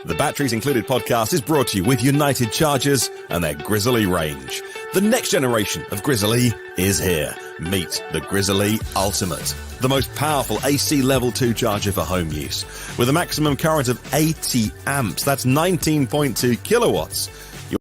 The Batteries Included podcast is brought to you with United Chargers and their Grizzly range. The next generation of Grizzly is here. Meet the Grizzly Ultimate, the most powerful AC Level 2 charger for home use. With a maximum current of 80 amps, that's 19.2 kilowatts.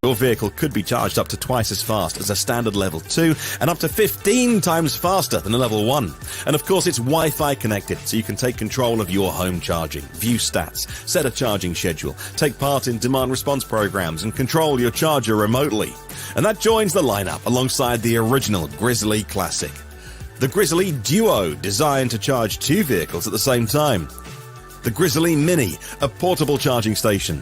Your vehicle could be charged up to twice as fast as a standard level 2 and up to 15 times faster than a level 1. And of course, it's Wi-Fi connected, so you can take control of your home charging, view stats, set a charging schedule, take part in demand response programs, and control your charger remotely. And that joins the lineup alongside the original Grizzly Classic. The Grizzly Duo, designed to charge two vehicles at the same time. The Grizzly Mini, a portable charging station.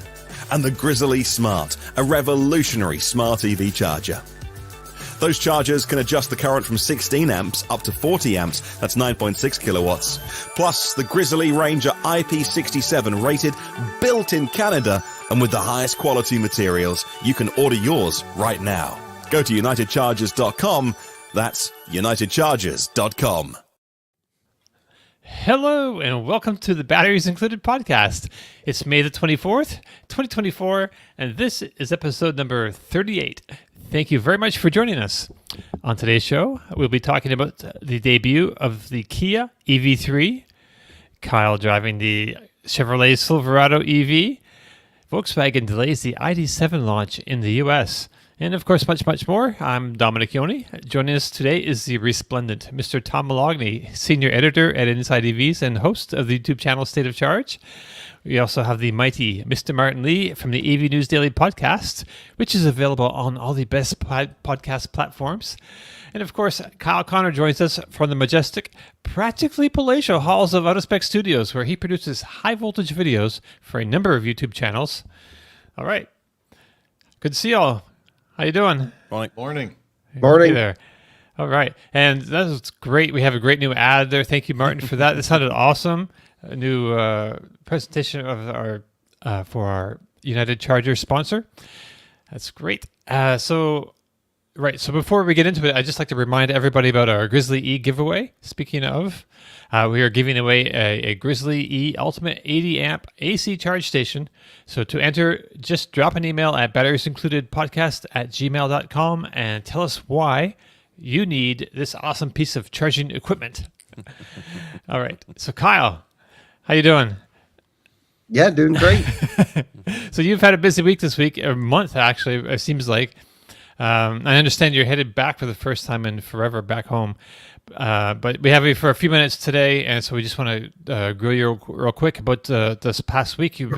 And the Grizzly Smart, a revolutionary smart EV charger. Those chargers can adjust the current from 16 amps up to 40 amps, that's 9.6 kilowatts. Plus, the Grizzly Ranger IP67 rated, built in Canada, and with the highest quality materials. You can order yours right now. Go to unitedchargers.com, that's unitedchargers.com. Hello and welcome to the Batteries Included podcast. It's May the 24th, 2024, and this is episode number 38. Thank you very much for joining us. On today's show, we'll be talking about the debut of the Kia EV3, Kyle driving the Chevrolet Silverado EV, Volkswagen delays the ID7 launch in the US, and of course, much, much more. I'm Dominic Yoni. Joining us today is the resplendent Mr. Tom Malogny, Senior Editor at Inside EVs and host of the YouTube channel State of Charge. We also have the mighty Mr. Martin Lee from the EV News Daily podcast, which is available on all the best podcast platforms. And of course, Kyle Connor joins us from the majestic, practically palatial halls of Out-of-Spec Studios, where he produces high-voltage videos for a number of YouTube channels. All right. Good to see you all. How you doing? Morning. Hey there. All right. And that's great. We have a great new ad there. Thank you, Martin, for that. That sounded awesome. A new presentation of our for our United Charger sponsor. That's great. So before we get into it, I'd just like to remind everybody about our Grizzly E giveaway. Speaking of, we are giving away a Grizzly E Ultimate 80 amp AC charge station. So to enter, just drop an email at batteriesincludedpodcast@gmail.com and tell us why you need this awesome piece of charging equipment. All right. So Kyle, how you doing? Yeah, doing great. So you've had a busy week this week, or month actually, it seems like. I understand you're headed back for the first time in forever back home. But we have you for a few minutes today, and so we just want to grill you real quick about this past week. You've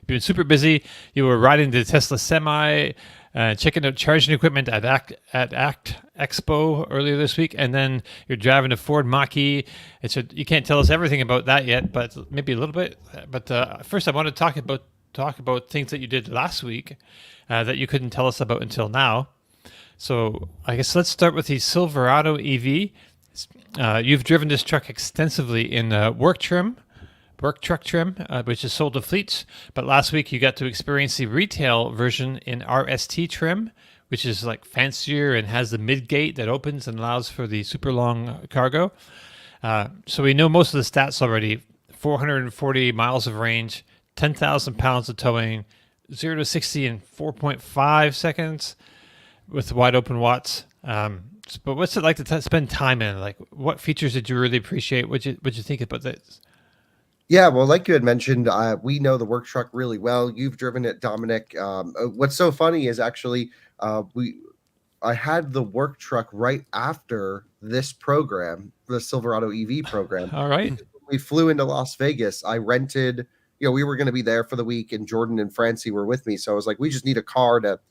been super busy. You were riding the Tesla Semi, checking out charging equipment at ACT Expo earlier this week, and then you're driving a Ford Mach-E. You can't tell us everything about that yet, but maybe a little bit. But first, I want to talk about things that you did last week that you couldn't tell us about until now. So I guess let's start with the Silverado EV. You've driven this truck extensively in work truck trim, which is sold to fleets. But last week you got to experience the retail version in RST trim, which is like fancier and has the mid gate that opens and allows for the super long cargo. So we know most of the stats already: 440 miles of range, 10,000 pounds of towing, 0 to 60 in 4.5 seconds with wide open watts. But what's it like to spend time in? Like, what features did you really appreciate? What'd you think about this? Yeah, well, like you had mentioned, we know the work truck really well. You've driven it, Dominic. What's so funny is actually I had the work truck right after this program, the Silverado EV program. All right. We flew into Las Vegas. I rented, we were going to be there for the week, and Jordan and Francie were with me. So I was like, we just need a car to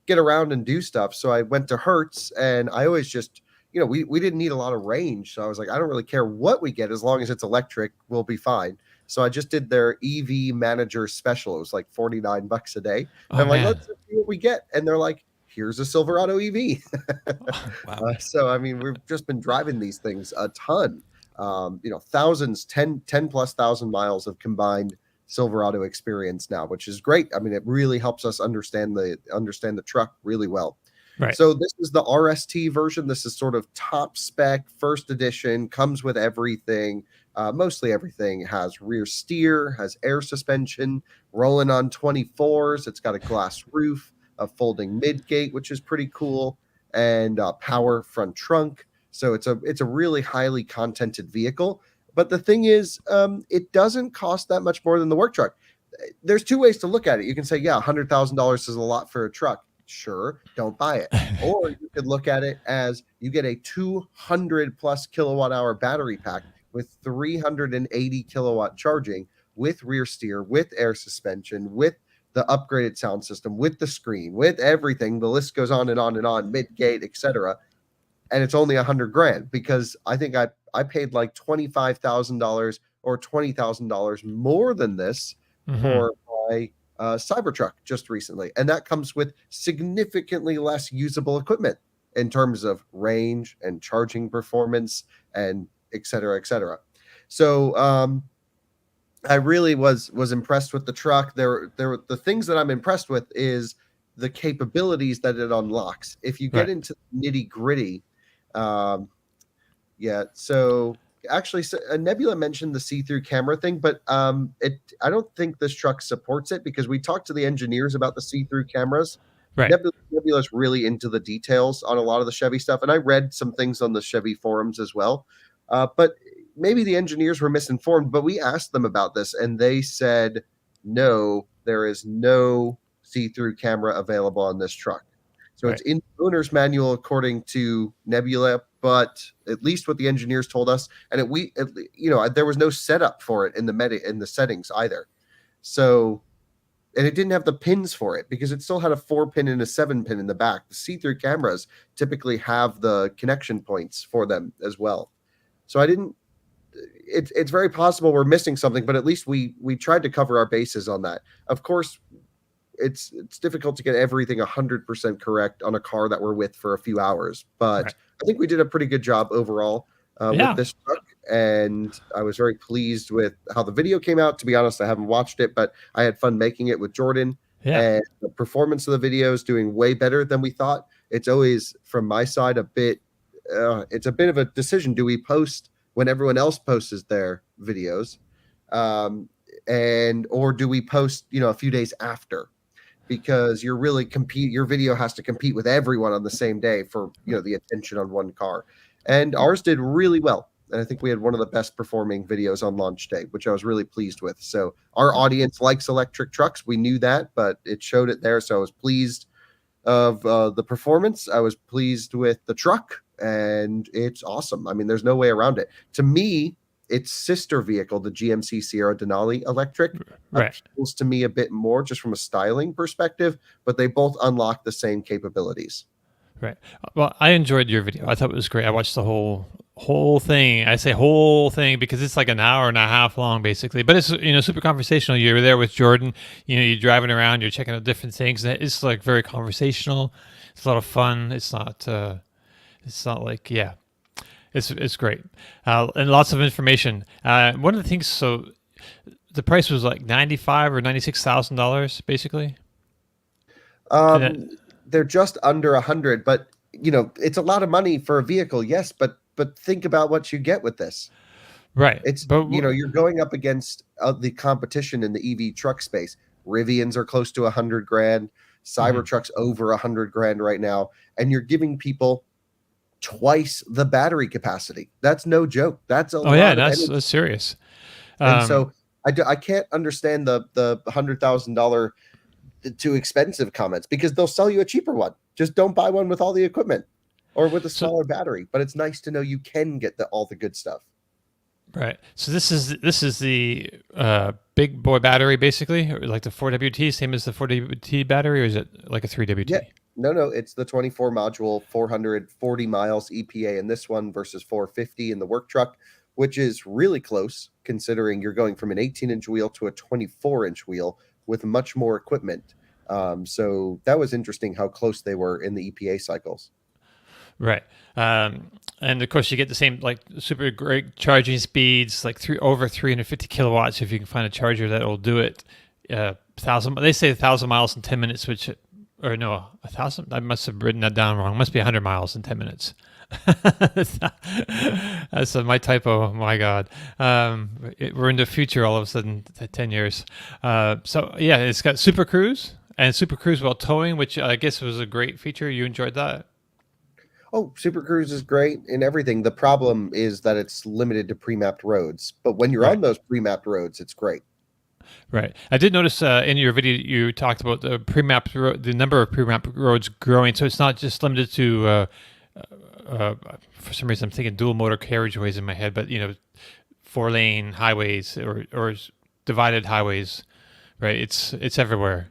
get around and do stuff. So I went to Hertz, and I always just, we didn't need a lot of range. So I was like, I don't really care what we get as long as it's electric, we'll be fine. So I just did their EV manager special. It was like $49 a day. And I'm like, let's see what we get. And they're like, here's a Silverado EV. Wow. So, I mean, we've just been driving these things a ton. Thousands, 10 plus thousand miles of combined Silverado experience now, which is great. I mean, it really helps us understand the truck really well. Right. So this is the RST version. This is sort of top spec, first edition, comes with everything. Mostly everything. Has rear steer, has air suspension, rolling on 24s. It's got a glass roof, a folding midgate, which is pretty cool, and power front trunk. So it's a really highly contented vehicle. But the thing is, it doesn't cost that much more than the work truck. There's two ways to look at it. You can say, yeah, $100,000 is a lot for a truck. Sure, don't buy it. Or you could look at it as you get a 200 plus kilowatt hour battery pack with 380 kilowatt charging, with rear steer, with air suspension, with the upgraded sound system, with the screen, with everything. The list goes on and on and on, mid-gate, etc. And it's only $100,000, because I think I paid like $25,000 or $20,000 more than this for my Cybertruck just recently, and that comes with significantly less usable equipment in terms of range and charging performance and et cetera, et cetera. So I really was impressed with the truck. The things that I'm impressed with is the capabilities that it unlocks. If you get into nitty gritty, so actually, Nebula mentioned the see-through camera thing, but I don't think this truck supports it, because we talked to the engineers about the see-through cameras. Right. Nebula's really into the details on a lot of the Chevy stuff, and I read some things on the Chevy forums as well. But maybe the engineers were misinformed, but we asked them about this, and they said, no, there is no see-through camera available on this truck. So it's in the owner's manual according to Nebula, but at least what the engineers told us, and there was no setup for it in the settings either. So, and it didn't have the pins for it, because it still had a 4-pin and a 7-pin in the back. The see-through cameras typically have the connection points for them as well. So it's very possible we're missing something, but at least we tried to cover our bases on that. Of course, it's difficult to get everything 100% correct on a car that we're with for a few hours, but I think we did a pretty good job overall with this truck, and I was very pleased with how the video came out. To be honest, I haven't watched it, but I had fun making it with Jordan, and the performance of the video is doing way better than we thought. It's always, from my side, it's a bit of a decision. Do we post when everyone else posts their videos, or do we post a few days after? Because your video has to compete with everyone on the same day for the attention on one car. And ours did really well. And I think we had one of the best performing videos on launch day, which I was really pleased with. So our audience likes electric trucks. We knew that, but it showed it there. So I was pleased of the performance. I was pleased with the truck, and it's awesome. I mean, there's no way around it. To me, its sister vehicle, the GMC Sierra Denali electric, appeals to me a bit more just from a styling perspective, but they both unlock the same capabilities. Right. Well, I enjoyed your video. I thought it was great. I watched the whole thing. I say whole thing because it's like an hour and a half long, basically. But it's super conversational. You were there with Jordan. You're driving around. You're checking out different things. It's like very conversational. It's a lot of fun. It's not like It's great, and lots of information. One of the things, so the price was like $95,000 or $96,000, basically. They're just under 100, but it's a lot of money for a vehicle, yes. But think about what you get with this, right? You're going up against the competition in the EV truck space. Rivians are close to $100,000. Cybertruck's over $100,000 right now, and you're giving people twice the battery capacity. That's no joke. That's a lot. That's serious. And so I can't understand the $100,000 too expensive comments, because they'll sell you a cheaper one. Just don't buy one with all the equipment or with a smaller battery. But it's nice to know you can get all the good stuff. Right. So this is the big boy battery, basically, or like the 4WT, same as the 4WT battery, or is it like a 3WT? Yeah. No, it's the 24 module, 440 miles EPA in this one versus 450 in the work truck, which is really close considering you're going from an 18-inch wheel to a 24-inch wheel with much more equipment. So that was interesting how close they were in the EPA cycles. Right. And of course you get the same like super great charging speeds, like over 350 kilowatts if you can find a charger that will do it. They say 1,000 miles in 10 minutes, which or no, 1,000. I must have written that down wrong. It must be 100 miles in 10 minutes. That's my typo. My God. We're in the future all of a sudden, 10 years. So yeah, it's got Super Cruise and Super Cruise while towing, which I guess was a great feature. You enjoyed that? Oh, Super Cruise is great and everything. The problem is that it's limited to pre-mapped roads. But when you're on those pre-mapped roads, it's great. Right. I did notice in your video you talked about the number of pre-mapped roads growing. So it's not just limited to. For some reason, I'm thinking dual motor carriageways in my head, but 4-lane highways or divided highways, right? It's everywhere.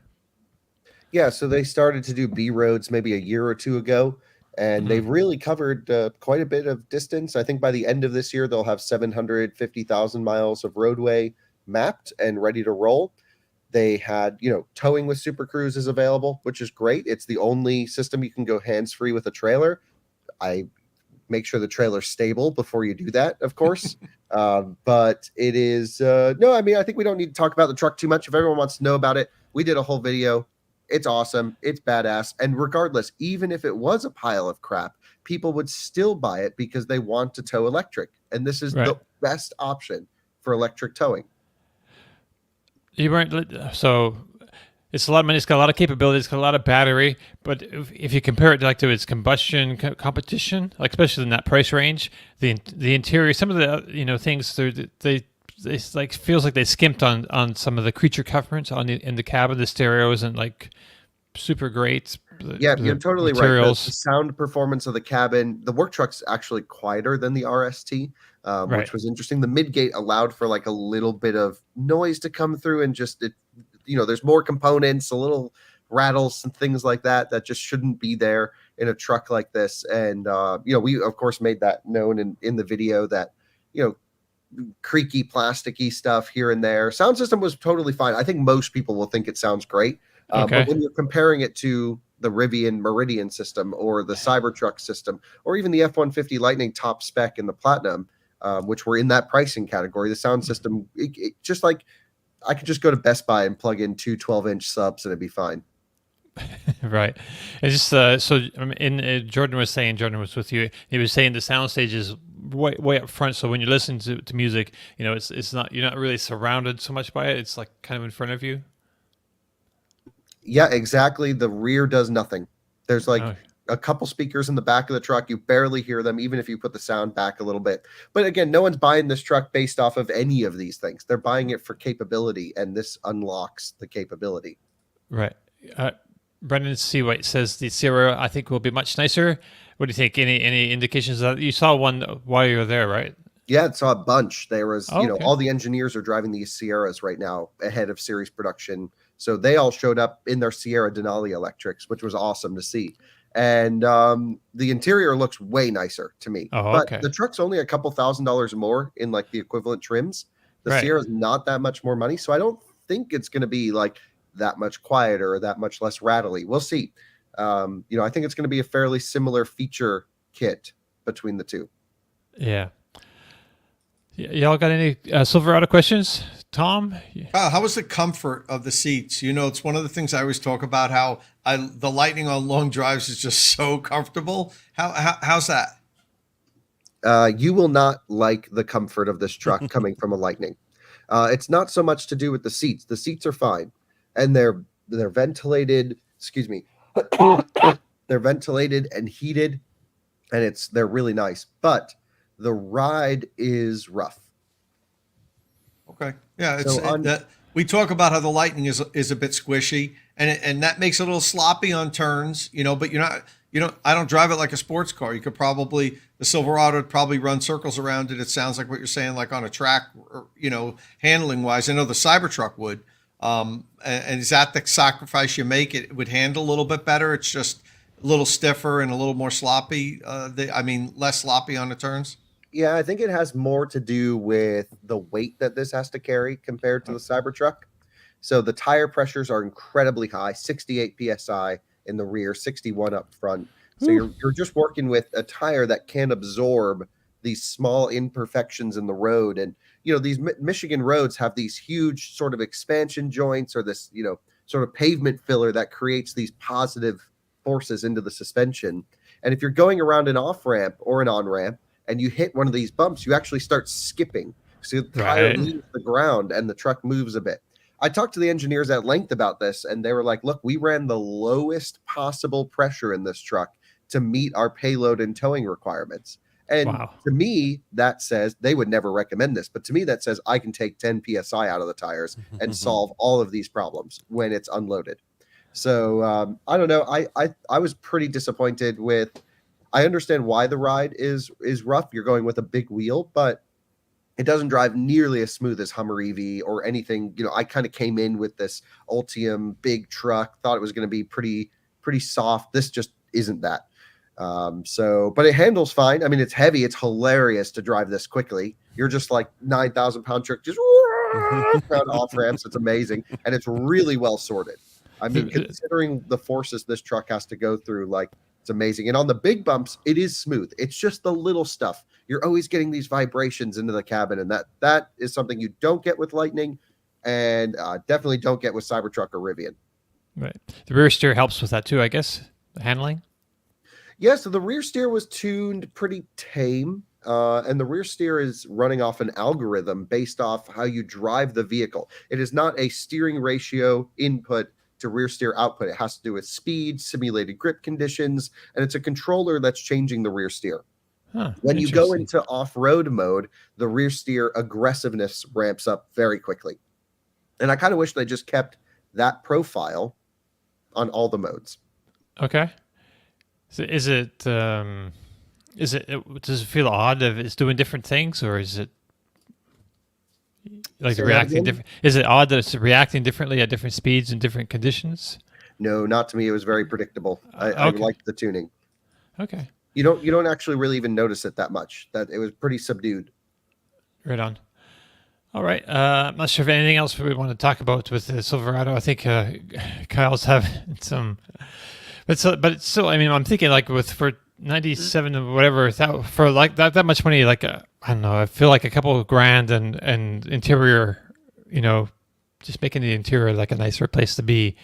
Yeah. So they started to do B roads maybe a year or two ago. And they've really covered quite a bit of distance. I think by the end of this year, they'll have 750,000 miles of roadway mapped and ready to roll. They had, towing with Super Cruise is available, which is great. It's the only system you can go hands-free with a trailer. I make sure the trailer's stable before you do that, of course. But it is, no, I mean, I think we don't need to talk about the truck too much. If everyone wants to know about it, we did a whole video. It's awesome. It's badass. And regardless, even if it was a pile of crap, people would still buy it because they want to tow electric. And this is the best option for electric towing. So it's a lot of money. It's got a lot of capabilities. It's got a lot of battery. But if you compare it to its combustion competition, like especially in that price range, the interior, some of the things it's like feels like they skimped on some of the creature comforts in the cabin. The stereo isn't like super great. Yeah, you're totally right. The sound performance of the cabin, the work truck's actually quieter than the RST, which was interesting. The midgate allowed for like a little bit of noise to come through, and just there's more components, a little rattles and things like that just shouldn't be there in a truck like this. And we of course made that known in the video that creaky, plasticky stuff here and there. Sound system was totally fine. I think most people will think it sounds great. But when you're comparing it to the Rivian Meridian system or the Cybertruck system, or even the F-150 Lightning top spec in the Platinum, which were in that pricing category, the sound system, it just like I could just go to Best Buy and plug in two 12-inch subs and it'd be fine. Right. It's just Jordan was with you. He was saying the sound stage is way up front. So when you listen to music, it's not, you're not really surrounded so much by it. It's like kind of in front of you. Yeah, exactly. The rear does nothing. There's like a couple speakers in the back of the truck. You barely hear them, even if you put the sound back a little bit. But again, no one's buying this truck based off of any of these things. They're buying it for capability, and this unlocks the capability. Right. Brendan Seawhite says the Sierra, I think, will be much nicer. What do you think? Any indications that you saw one while you were there, right? Yeah, saw a bunch. There was, all the engineers are driving these Sierras right now ahead of series production. So they all showed up in their Sierra Denali electrics, which was awesome to see. And the interior looks way nicer to me. But the truck's only a couple $1,000s more in like the equivalent trims. The Sierra's not that much more money. So I don't think it's going to be like that much quieter or that much less rattly. We'll see. I think it's going to be a fairly similar feature kit between the two. Yeah. Y'all got any Silverado questions? Tom? How was the comfort of the seats? It's one of the things I always talk about, how the Lightning on long drives is just so comfortable. How's that? You will not like the comfort of this truck coming from a Lightning. It's not so much to do with the seats. The seats are fine. And they're ventilated, excuse me. They're ventilated and heated, and they're really nice. But the ride is rough. Okay. Yeah, we talk about how the Lightning is a bit squishy, and that makes it a little sloppy on turns, but I don't drive it like a sports car. The Silverado would probably run circles around it. It sounds like what you're saying, like on a track, handling wise. I know the Cybertruck would. And is that the sacrifice you make? It would handle a little bit better. It's just a little stiffer and a little more sloppy. Less sloppy on the turns. Yeah, I think it has more to do with the weight that this has to carry compared to the Cybertruck. So the tire pressures are incredibly high, 68 PSI in the rear, 61 up front. So you're just working with a tire that can absorb these small imperfections in the road. And, these Michigan roads have these huge sort of expansion joints or this, sort of pavement filler that creates these positive forces into the suspension. And if you're going around an off ramp or an on ramp and you hit one of these bumps, you actually start skipping. So the tire leaves the ground and the truck moves a bit. I talked to the engineers at length about this, and they were like, look, we ran the lowest possible pressure in this truck to meet our payload and towing requirements. And to me, that says they would never recommend this, but to me, that says I can take 10 PSI out of the tires and solve all of these problems when it's unloaded. So I don't know. I was pretty disappointed with, I understand why the ride is rough. You're going with a big wheel, but it doesn't drive nearly as smooth as Hummer EV or anything. You know, I kind of came in with this Ultium big truck, thought it was going to be pretty soft. This just isn't that. But it handles fine. I mean, it's heavy. It's hilarious to drive this quickly. You're just like 9,000 pound truck, just around off ramps. It's amazing. And it's really well sorted. I mean, considering the forces this truck has to go through, like, it's amazing. And on the big bumps, it is smooth. It's just the little stuff. You're always getting these vibrations into the cabin. And that is something you don't get with Lightning, and definitely don't get with Cybertruck or Rivian. Right. The rear steer helps with that too, I guess. The handling. Yeah, so the rear steer was tuned pretty tame, and the rear steer is running off an algorithm based off how you drive the vehicle. It is not a steering ratio input to rear steer output. It has to do with speed, simulated grip conditions, and it's a controller that's changing the rear steer. When you go into off-road mode, the rear steer aggressiveness ramps up very quickly. And I kind of wish they just kept that profile on all the modes. Okay. So does it feel odd if it's doing different things, or is it like reacting different? Is it odd that it's reacting differently at different speeds and different conditions? No, not to me. It was very predictable. I liked the tuning. Okay. You don't actually really even notice it that much. That it was pretty subdued. Right on. All right. I'm not sure if anything else we want to talk about with the Silverado. I think Kyle's have some, but it's still. I mean, I'm thinking like for 97 or whatever, for like that much money, like I don't know. I feel like a couple of grand and interior, you know, just making the interior like a nicer place to be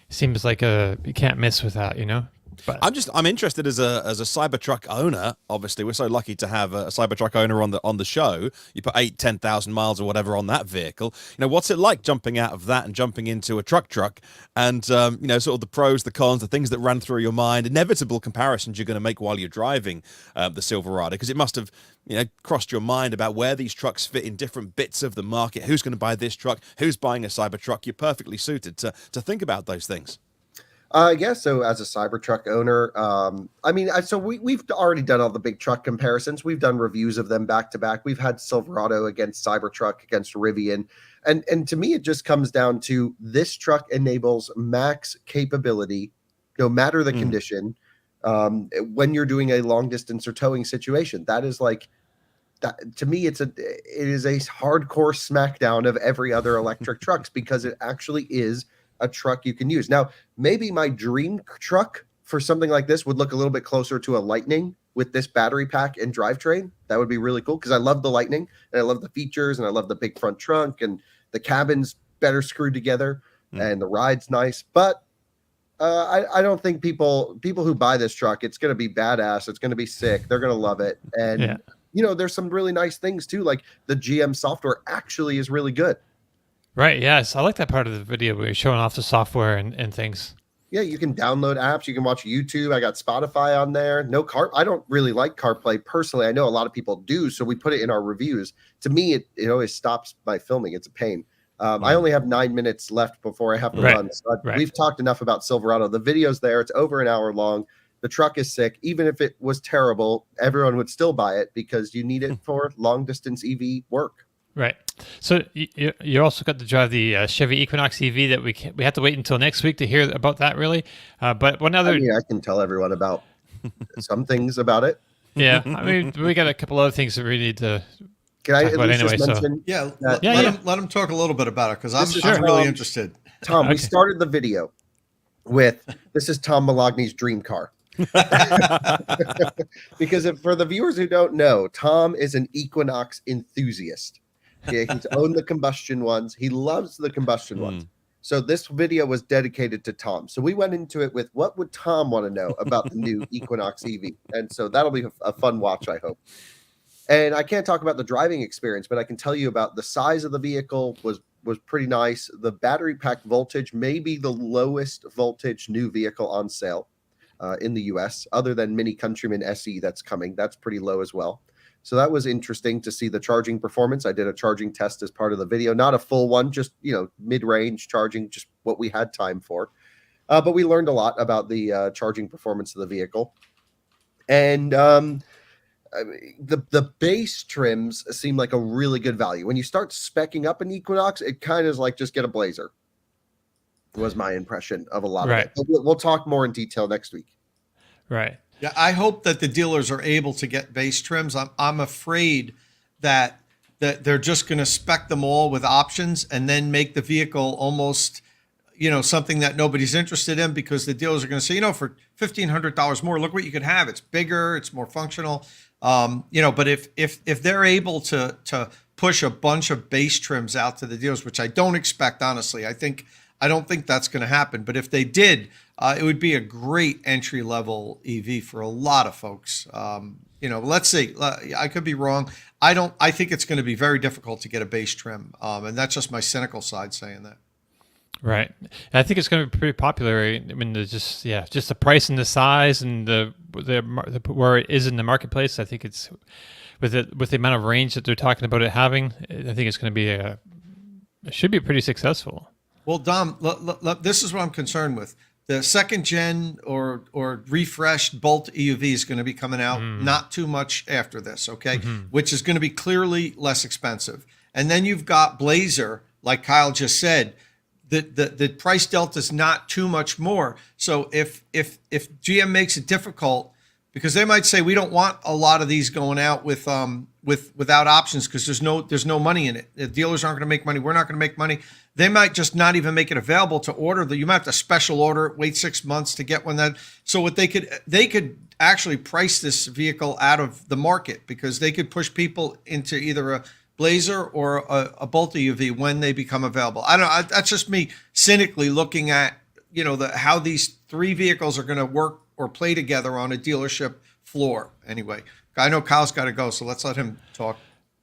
seems like you can't miss with that, you know. But I'm interested as a Cybertruck owner. Obviously, we're so lucky to have a Cybertruck owner on the show. You put 10,000 miles or whatever on that vehicle. You know, what's it like jumping out of that and jumping into a truck, and you know, sort of the pros, the cons, the things that ran through your mind, inevitable comparisons you're going to make while you're driving the Silverado, because it must have, you know, crossed your mind about where these trucks fit in different bits of the market. Who's going to buy this truck? Who's buying a Cybertruck? You're perfectly suited to think about those things. Yeah, so as a Cybertruck owner, I mean, so we've already done all the big truck comparisons. We've done reviews of them back to back. We've had Silverado against Cybertruck, against Rivian. And to me, it just comes down to this truck enables max capability, no matter the condition, when you're doing a long distance or towing situation. That is like, that, to me, it is a hardcore smackdown of every other electric trucks, because it actually is a truck you can use. Now, maybe my dream truck for something like this would look a little bit closer to a Lightning with this battery pack and drivetrain. That would be really cool, because I love the Lightning and I love the features and I love the big front trunk and the cabin's better screwed together and the ride's nice. But I don't think people who buy this truck, it's going to be badass. It's going to be sick. They're going to love it. And, you know, there's some really nice things too. Like the GM software actually is really good. Right. Yes. I like that part of the video where you're showing off the software and things. Yeah. You can download apps. You can watch YouTube. I got Spotify on there. No I don't really like CarPlay personally. I know a lot of people do. So we put it in our reviews. To me, it always stops my filming. It's a pain. I only have 9 minutes left before I have to run. So we've talked enough about Silverado. The video's there. It's over an hour long. The truck is sick. Even if it was terrible, everyone would still buy it because you need it for long distance EV work. Right. So you also got to drive the Chevy Equinox EV that we have to wait until next week to hear about that, really. But one other... I can tell everyone about some things about it. Yeah. I mean, we got a couple other things that we need to talk about anyway. Mention let him talk a little bit about it, because I'm really interested. Tom, we started the video with, this is Tom Malogny's dream car. Because for the viewers who don't know, Tom is an Equinox enthusiast. Okay, he's owned the combustion ones. He loves the combustion ones. So this video was dedicated to Tom. So we went into it with what would Tom want to know about the new Equinox EV? And so that'll be a fun watch, I hope. And I can't talk about the driving experience, but I can tell you about the size of the vehicle was pretty nice. The battery pack voltage may be the lowest voltage new vehicle on sale in the US, other than Mini Countryman SE that's coming. That's pretty low as well. So that was interesting to see the charging performance. I did a charging test as part of the video, not a full one, just, mid-range charging, just what we had time for. But we learned a lot about the charging performance of the vehicle. And the base trims seem like a really good value. When you start specking up an Equinox, it kind of is like just get a Blazer, was my impression of a lot of it. But we'll talk more in detail next week. Right. Yeah, I hope that the dealers are able to get base trims. I'm afraid that they're just going to spec them all with options and then make the vehicle almost, something that nobody's interested in, because the dealers are going to say, for $1,500 more, look what you could have. It's bigger, it's more functional. But if they're able to push a bunch of base trims out to the dealers, which I don't expect, honestly, I don't think that's going to happen. But if they did, it would be a great entry level EV for a lot of folks. Let's see. I could be wrong. I think it's going to be very difficult to get a base trim, and that's just my cynical side saying that. Right. I think it's going to be pretty popular. I mean, just the price and the size and the where it is in the marketplace. I think it's with the amount of range that they're talking about it having. I think it's going to be it should be pretty successful. Well, Dom, this is what I'm concerned with. The second gen or refreshed Bolt EUV is going to be coming out not too much after this, okay? Which is going to be clearly less expensive. And then you've got Blazer, like Kyle just said. The price delta is not too much more. So if GM makes it difficult, because they might say we don't want a lot of these going out without options because there's no money in it. The dealers aren't going to make money. We're not going to make money. They might just not even make it available to order. You might have to special order, wait 6 months to get one. So what they could actually price this vehicle out of the market, because they could push people into either a Blazer or a Bolt EUV when they become available. I don't know. That's just me cynically looking at how these three vehicles are going to work or play together on a dealership floor. Anyway, I know Kyle's got to go, so let's let him talk.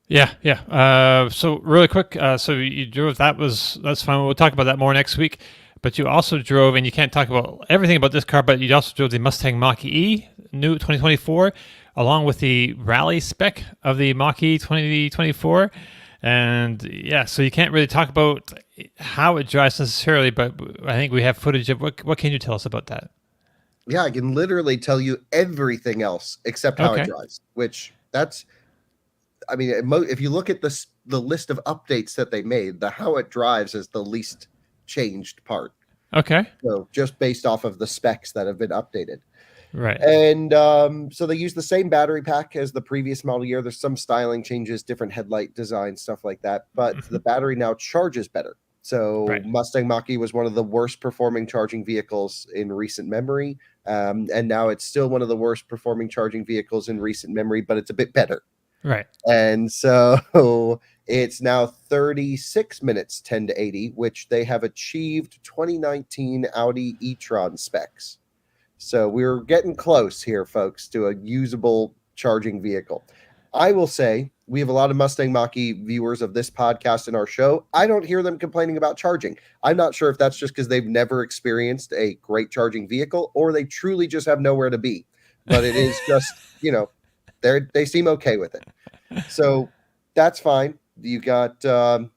Yeah. So really quick, so you drove, that's fine. We'll talk about that more next week. But you also drove, and you can't talk about everything about this car, but you also drove the Mustang Mach-E, new 2024, along with the rally spec of the Mach-E 2024. And so you can't really talk about how it drives necessarily, but I think we have footage of what can you tell us about that? Yeah, I can literally tell you everything else except how it drives, which if you look at the list of updates that they made, the how it drives is the least changed part. Okay. So just based off of the specs that have been updated. Right. And so they use the same battery pack as the previous model year. There's some styling changes, different headlight design, stuff like that. But the battery now charges better. So Mustang Mach-E was one of the worst performing charging vehicles in recent memory. And now it's still one of the worst performing charging vehicles in recent memory, but it's a bit better. Right. And so it's now 36 minutes, 10 to 80, which they have achieved 2019 Audi e-tron specs. So we're getting close here, folks, to a usable charging vehicle. I will say we have a lot of Mustang Mach-E viewers of this podcast and our show. I don't hear them complaining about charging. I'm not sure if that's just because they've never experienced a great charging vehicle or they truly just have nowhere to be. But it is just, they seem okay with it. So that's fine. You got, and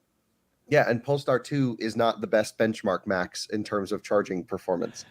Polestar 2 is not the best benchmark, Max, in terms of charging performance.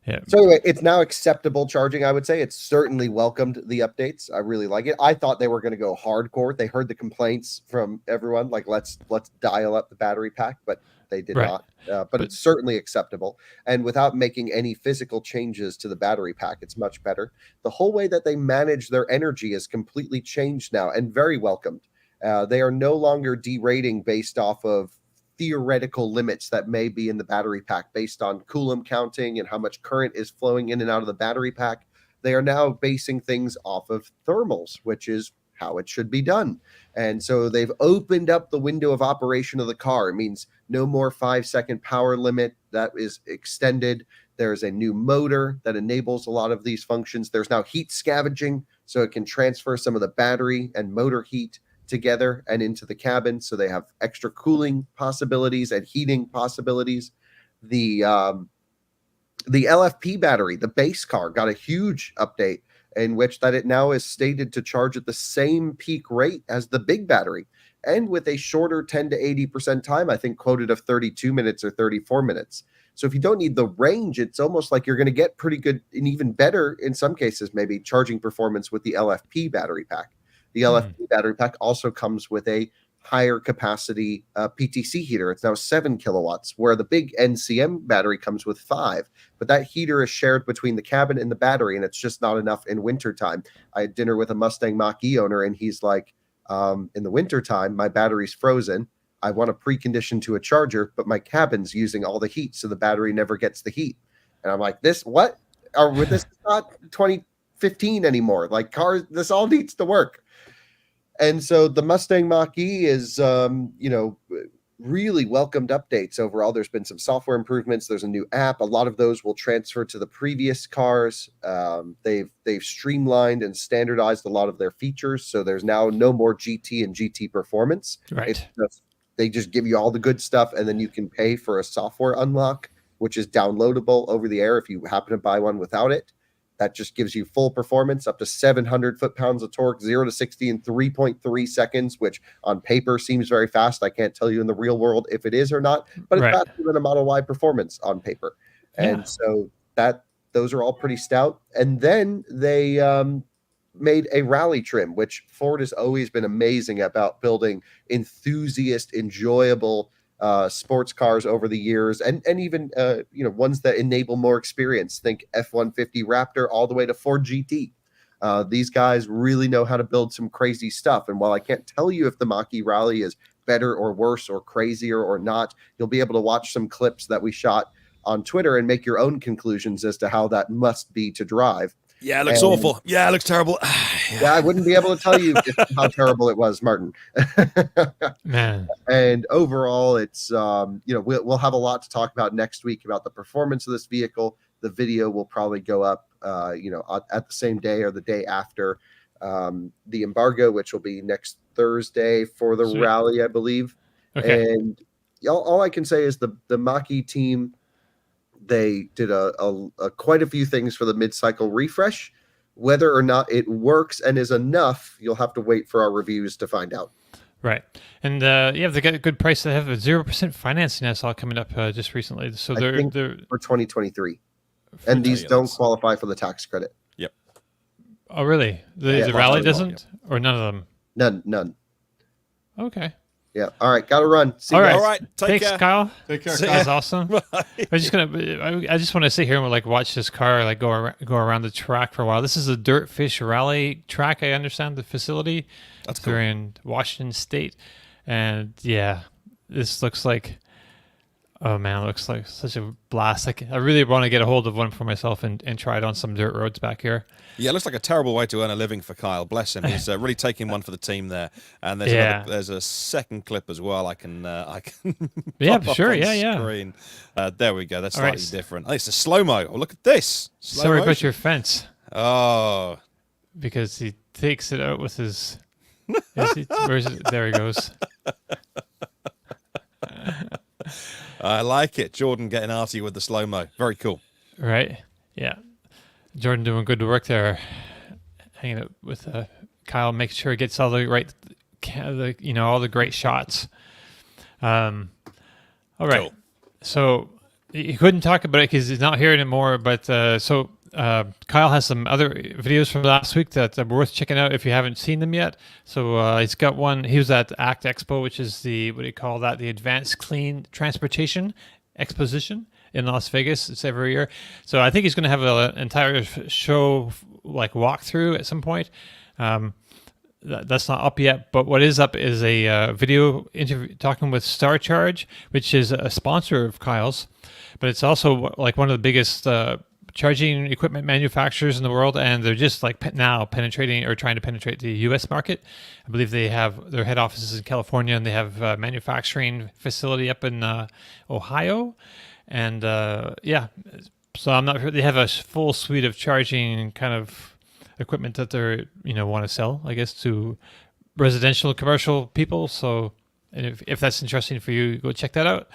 Yeah. So anyway, it's now acceptable charging, I would say. It's certainly welcomed the updates. I really like it. I thought they were going to go hardcore. They heard the complaints from everyone, like let's dial up the battery pack, but they did not. But it's certainly acceptable. And without making any physical changes to the battery pack, it's much better. The whole way that they manage their energy is completely changed now and very welcomed. They are no longer derating based off of theoretical limits that may be in the battery pack based on Coulomb counting and how much current is flowing in and out of the battery pack. They are now basing things off of thermals, which is how it should be done. And so they've opened up the window of operation of the car. It means no more 5-second power limit. That is extended. There's a new motor that enables a lot of these functions. There's now heat scavenging, so it can transfer some of the battery and motor heat together and into the cabin. So they have extra cooling possibilities and heating possibilities. The LFP battery, the base car, got a huge update in which that it now is stated to charge at the same peak rate as the big battery, and with a shorter 10 to 80% time, I think quoted of 32 minutes or 34 minutes. So if you don't need the range, it's almost like you're going to get pretty good and even better in some cases, maybe charging performance with the LFP battery pack. The LFP battery pack also comes with a higher capacity PTC heater. It's now 7 kilowatts, where the big NCM battery comes with 5. But that heater is shared between the cabin and the battery, and it's just not enough in wintertime. I had dinner with a Mustang Mach-E owner, and he's like, in the wintertime, my battery's frozen. I want to precondition to a charger, but my cabin's using all the heat, so the battery never gets the heat. And I'm like, this what? Or with this is not 2015 anymore. Like cars, this all needs to work. And so the Mustang Mach-E is, really welcomed updates overall. There's been some software improvements. There's a new app. A lot of those will transfer to the previous cars. They've streamlined and standardized a lot of their features. So there's now no more GT and GT performance. Right. They just give you all the good stuff, and then you can pay for a software unlock, which is downloadable over the air if you happen to buy one without it. That just gives you full performance, up to 700 foot-pounds of torque, 0 to 60 in 3.3 seconds, which on paper seems very fast. I can't tell you in the real world if it is or not, but it's faster than a Model Y performance on paper. And so those are all pretty stout. And then they made a rally trim, which Ford has always been amazing about building enthusiast, enjoyable sports cars over the years, and even ones that enable more experience. Think F-150 Raptor all the way to Ford GT. These guys really know how to build some crazy stuff. And while I can't tell you if the Mach-E Rally is better or worse or crazier or not, you'll be able to watch some clips that we shot on Twitter and make your own conclusions as to how that must be to drive. Yeah, it looks awful. Yeah, it looks terrible. Yeah, I wouldn't be able to tell you how terrible it was, Martin. Man. And overall, it's we'll have a lot to talk about next week about the performance of this vehicle. The video will probably go up at the same day or the day after the embargo, which will be next Thursday for the rally, I believe. Okay. And all I can say is the Mach-E team, they did a quite a few things for the mid-cycle refresh. Whether or not it works and is enough, you'll have to wait for our reviews to find out. Right. And they got a good price. They have a 0% financing I saw coming up just recently. So they're for 2023. And these don't qualify for the tax credit. Yep. Oh, really? The Rally doesn't? Or none of them? None. Okay. Yeah. All right. Got to run. See you guys. All right. Thanks, care. Kyle. Take care. That was awesome. I just want to sit here and watch this car go around the track for a while. This is a Dirtfish Rally track. I understand the facility. That's cool. They're in Washington State, and this looks like. Oh man, it looks like such a blast. I really want to get a hold of one for myself and try it on some dirt roads back here. Yeah, it looks like a terrible way to earn a living for Kyle. Bless him. He's really taking one for the team there. And there's a second clip as well. I can yeah, sure, yeah. Screen. There we go. That's slightly different. Oh, it's a slow-mo. Oh, look at this. Sorry about your fence. Oh. Because he takes it out with his... where's it? There he goes. I like it. Jordan getting arty with the slow-mo. Very cool. Right. Yeah. Jordan doing good work there, hanging out with Kyle, making sure he gets all the right, all the great shots. All right. Cool. So he couldn't talk about it because he's not here anymore. But Kyle has some other videos from last week that are worth checking out if you haven't seen them yet. So he's got one. He was at ACT Expo, which is the Advanced Clean Transportation Exposition in Las Vegas. It's every year. So I think he's going to have an entire show walkthrough at some point. That's not up yet, but what is up is a video interview talking with StarCharge, which is a sponsor of Kyle's, but it's also one of the biggest charging equipment manufacturers in the world, and they're just like now penetrating or trying to penetrate the U.S. market. I believe they have their head offices in California, and they have a manufacturing facility up in Ohio, and so I'm not sure they have a full suite of charging kind of equipment that they're want to sell, I guess, to residential, commercial people. So, and if that's interesting for you, go check that out.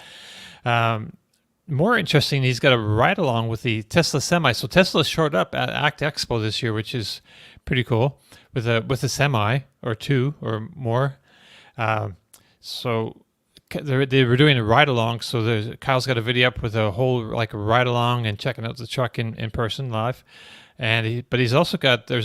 More interesting, he's got a ride along with the Tesla Semi. So Tesla showed up at ACT Expo this year, which is pretty cool, with a Semi or two or more. So they were doing a ride along. So Kyle's got a video up with a whole like ride along and checking out the truck in person live. But there's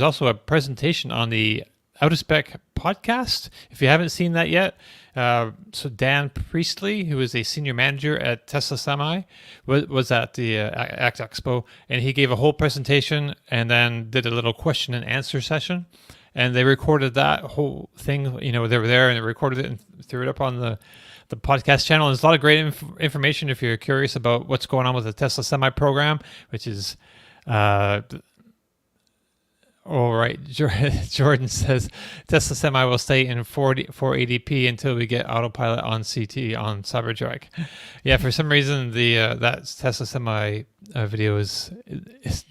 also a presentation on the Out of Spec podcast. If you haven't seen that yet, so Dan Priestley, who is a senior manager at Tesla Semi, was at the ACT Expo, and he gave a whole presentation and then did a little question and answer session. And they recorded that whole thing. They were there and they recorded it and threw it up on the podcast channel. And there's a lot of great information if you're curious about what's going on with the Tesla Semi program, which is all right. Jordan says Tesla Semi will stay in 480p until we get autopilot on CT on Cybertruck. Yeah, for some reason that Tesla Semi video is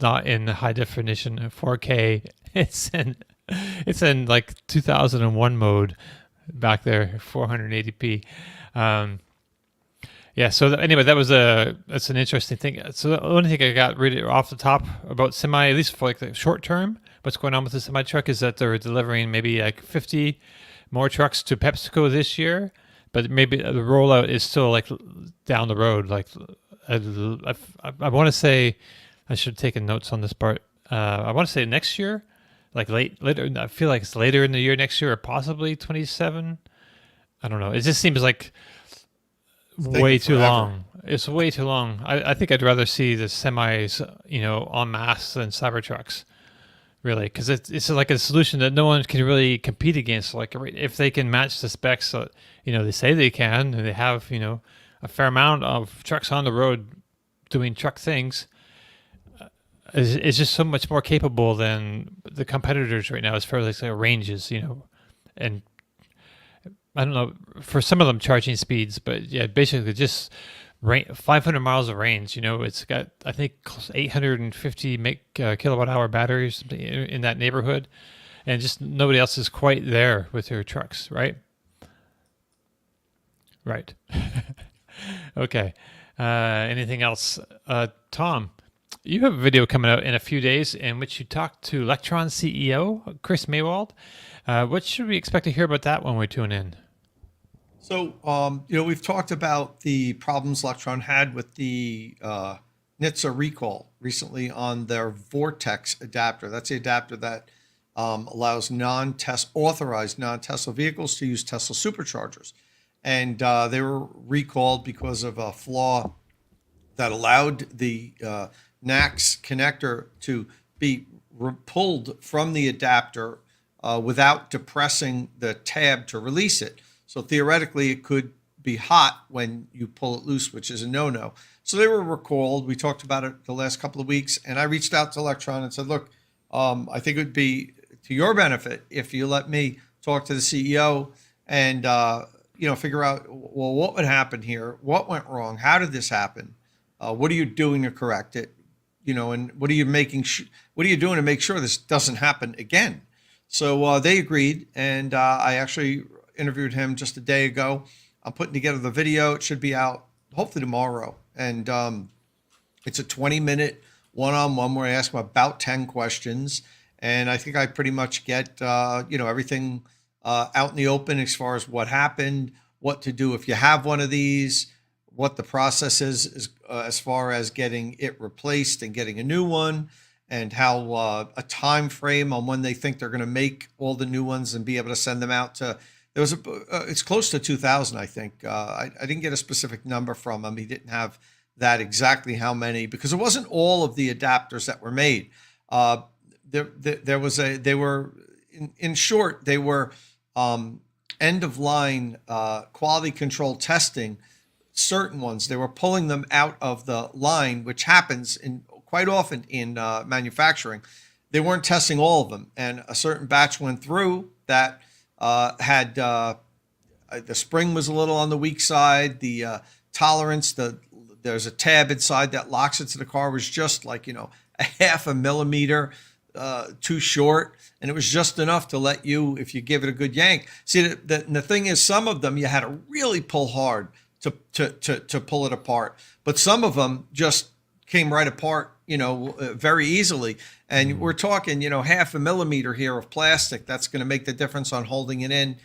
not in high definition 4K. It's in like 2001 mode back there, 480p. Yeah. So anyway, that's an interesting thing. So the only thing I got really off the top about Semi, at least for like the short term, what's going on with the Semi truck is that they're delivering maybe like 50 more trucks to PepsiCo this year, but maybe the rollout is still like down the road. Like I want to say, I should have taken notes on this part. I want to say next year, like later. I feel like it's later in the year next year, or possibly 27. I don't know. It just seems like way too long. It's way too long. I think I'd rather see the Semis, en masse than Cybertrucks. Really, because it's like a solution that no one can really compete against. Like if they can match the specs, they say they can, and they have a fair amount of trucks on the road doing truck things. It's just so much more capable than the competitors right now as far as like ranges, and I don't know for some of them charging speeds, but yeah, basically just 500 miles of range. It's got, I think, 850 kilowatt hour batteries in that neighborhood, and just nobody else is quite there with their trucks, right? Right. Okay. Anything else? Tom, you have a video coming out in a few days in which you talk to Electron CEO, Chris Maywald. What should we expect to hear about that when we tune in? So, we've talked about the problems Electron had with the NHTSA recall recently on their Vortex adapter. That's the adapter that allows authorized non-Tesla vehicles to use Tesla superchargers. And they were recalled because of a flaw that allowed the NACS connector to be pulled from the adapter without depressing the tab to release it. So theoretically, it could be hot when you pull it loose, which is a no-no. So they were recalled. We talked about it the last couple of weeks, and I reached out to Electron and said, look, I think it would be to your benefit if you let me talk to the CEO and, figure out, well, what would happen here? What went wrong? How did this happen? What are you doing to correct it? And what are you doing to make sure this doesn't happen again? So they agreed, and I actually interviewed him just a day ago. I'm putting together the video. It should be out hopefully tomorrow. And it's a 20-minute one-on-one where I ask him about 10 questions. And I think I pretty much get, everything out in the open as far as what happened, what to do if you have one of these, what the process is as far as getting it replaced and getting a new one, and how a time frame on when they think they're going to make all the new ones and be able to send them out to. It's close to 2,000, I think. I didn't get a specific number from him. He didn't have that exactly how many, because it wasn't all of the adapters that were made. They were end of line quality control testing certain ones. They were pulling them out of the line, which happens in quite often in manufacturing, they weren't testing all of them. And a certain batch went through that had the spring was a little on the weak side. The tolerance, there's a tab inside that locks it to the car, was just like, a half a millimeter too short. And it was just enough to let you, if you give it a good yank. See, the thing is, some of them you had to really pull hard to pull it apart. But some of them just came right apart, very easily. And we're talking, half a millimeter here of plastic. That's going to make the difference on holding it in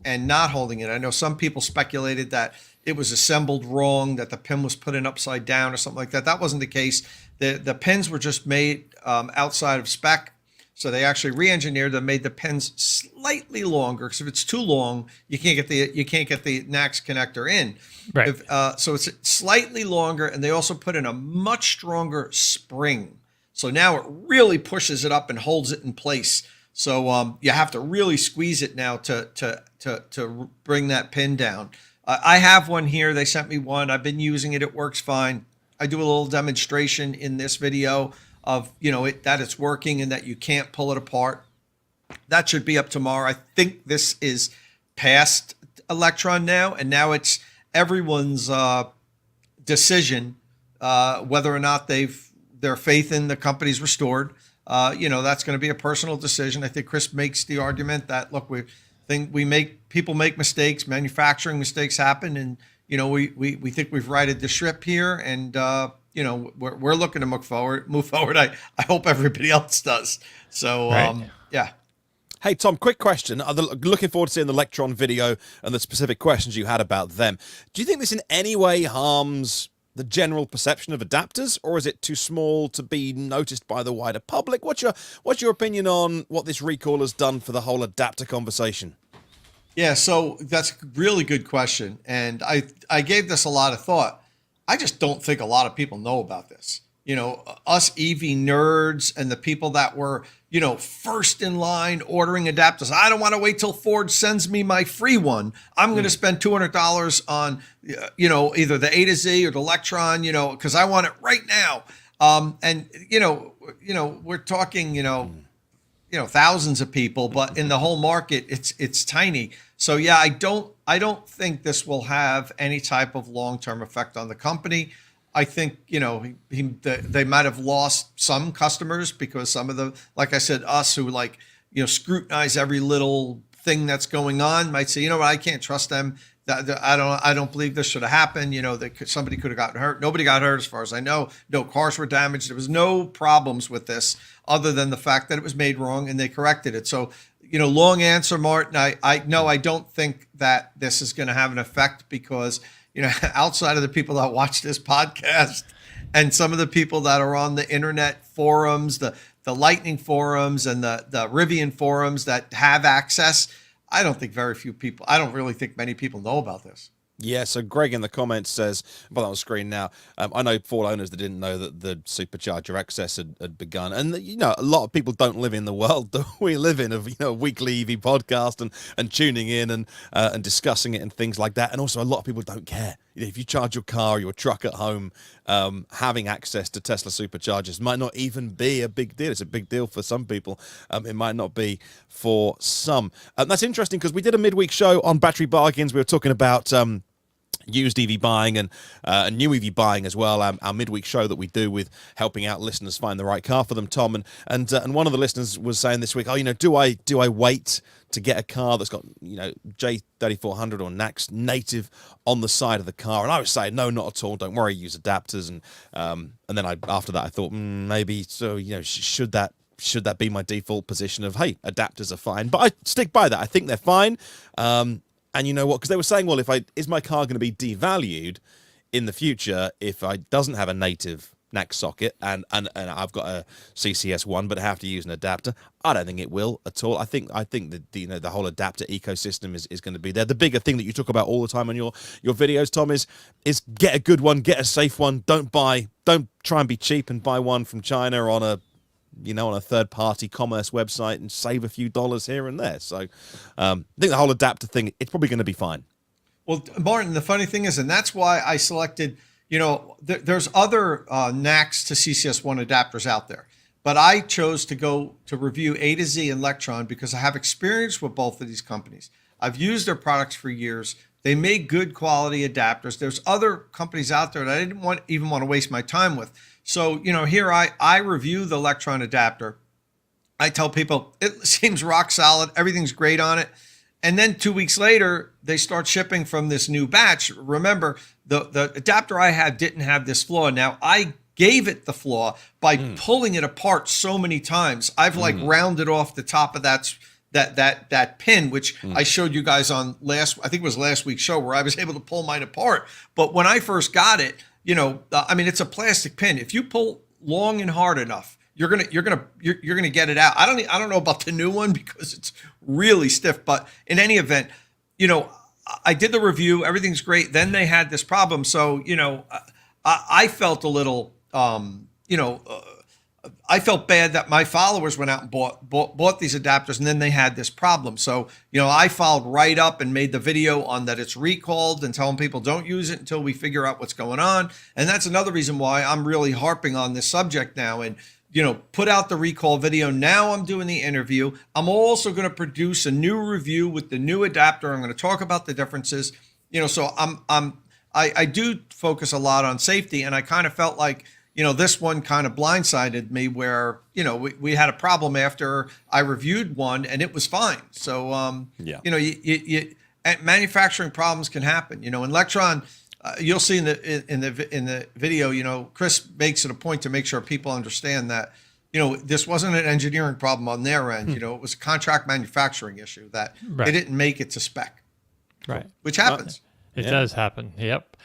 and not holding it. I know some people speculated that it was assembled wrong, that the pin was put in upside down or something like that. That wasn't the case. The pins were just made outside of spec. So they actually re-engineered them, made the pins slightly longer. Because if it's too long, you can't get the NACS connector in. Right. So it's slightly longer, and they also put in a much stronger spring. So now it really pushes it up and holds it in place. So you have to really squeeze it now to bring that pin down. I have one here. They sent me one. I've been using it. It works fine. I do a little demonstration in this video of, that it's working and that you can't pull it apart. That should be up tomorrow. I think this is past Electron now, and now it's everyone's decision whether or not their faith in the company's restored. That's going to be a personal decision. I think Chris makes the argument that, look, people make mistakes, manufacturing mistakes happen, and we think we've righted the ship here, and we're looking to move forward. I hope everybody else does. So Right. Yeah. Hey, Tom, quick question. Looking forward to seeing the Electron video and the specific questions you had about them. Do you think this in any way harms the general perception of adapters, or is it too small to be noticed by the wider public? What's your opinion on what this recall has done for the whole adapter conversation? Yeah, so that's a really good question. And I gave this a lot of thought. I just don't think a lot of people know about this. Us EV nerds and the people that were, first in line ordering adapters. I don't want to wait till Ford sends me my free one. I'm going to spend $200 on, either the A to Z or the Electron, because I want it right now. We're talking, thousands of people, but in the whole market, it's tiny. So yeah, I don't think this will have any type of long-term effect on the company. I think, they might have lost some customers because some of the, like I said, us who scrutinize every little thing that's going on might say, I can't trust them. I don't believe this should have happened. Somebody could have gotten hurt. Nobody got hurt as far as I know. No cars were damaged. There was no problems with this other than the fact that it was made wrong and they corrected it. So, long answer, Martin. I don't think that this is going to have an effect because, outside of the people that watch this podcast and some of the people that are on the internet forums, the Lightning forums and the Rivian forums that have access, I don't really think many people know about this. Yeah, so Greg in the comments says, put that on the screen now, I know Ford owners that didn't know that the Supercharger access had begun. And, a lot of people don't live in the world that we live in of, weekly EV podcast and tuning in and discussing it and things like that. And also a lot of people don't care. If you charge your car or your truck at home, having access to Tesla Superchargers might not even be a big deal. It's a big deal for some people. It might not be for some. That's interesting because we did a midweek show on battery bargains. We were talking about used EV buying and new EV buying as well. Our midweek show that we do with helping out listeners find the right car for them, Tom. And one of the listeners was saying this week, do I wait to get a car that's got J3400 or NACS native on the side of the car? And I was saying, no, not at all. Don't worry, use adapters. And then after that I thought maybe so. Should that be my default position of, hey, adapters are fine? But I stick by that. I think they're fine. And you know what? Because they were saying, well, is my car going to be devalued in the future if I doesn't have a native NACS socket and I've got a CCS one, but I have to use an adapter? I don't think it will at all. I think that the whole adapter ecosystem is going to be there. The bigger thing that you talk about all the time on your videos, Tom, is get a good one, get a safe one. Don't try and be cheap and buy one from China on a third-party commerce website and save a few dollars here and there. So I think the whole adapter thing, it's probably going to be fine. Well, Martin, the funny thing is, and that's why I selected, there's other NACS to CCS1 adapters out there, but I chose to go to review A to Z and Electron because I have experience with both of these companies. I've used their products for years. They make good quality adapters. There's other companies out there that I didn't even want to waste my time with. So, here I review the Electron adapter. I tell people it seems rock solid. Everything's great on it. And then 2 weeks later, they start shipping from this new batch. Remember, the adapter I had didn't have this flaw. Now, I gave it the flaw by pulling it apart so many times. I've rounded off the top of that pin, which I showed you guys on I think it was last week's show, where I was able to pull mine apart. But when I first got it, it's a plastic pin. If you pull long and hard enough, you're gonna get it out. I don't know about the new one because it's really stiff. But in any event, I did the review. Everything's great. Then they had this problem. So I felt a little I felt bad that my followers went out and bought these adapters, and then they had this problem. So, I followed right up and made the video on that it's recalled and telling people don't use it until we figure out what's going on. And that's another reason why I'm really harping on this subject now and, put out the recall video. Now I'm doing the interview. I'm also going to produce a new review with the new adapter. I'm going to talk about the differences, so I do focus a lot on safety. And I kind of felt like, this one kind of blindsided me where, we had a problem after I reviewed one and it was fine. So, manufacturing problems can happen, in Electron. You'll see in the video, Chris makes it a point to make sure people understand that, this wasn't an engineering problem on their end. It was a contract manufacturing issue that they didn't make it to spec, right? Which happens. It does happen. Yep.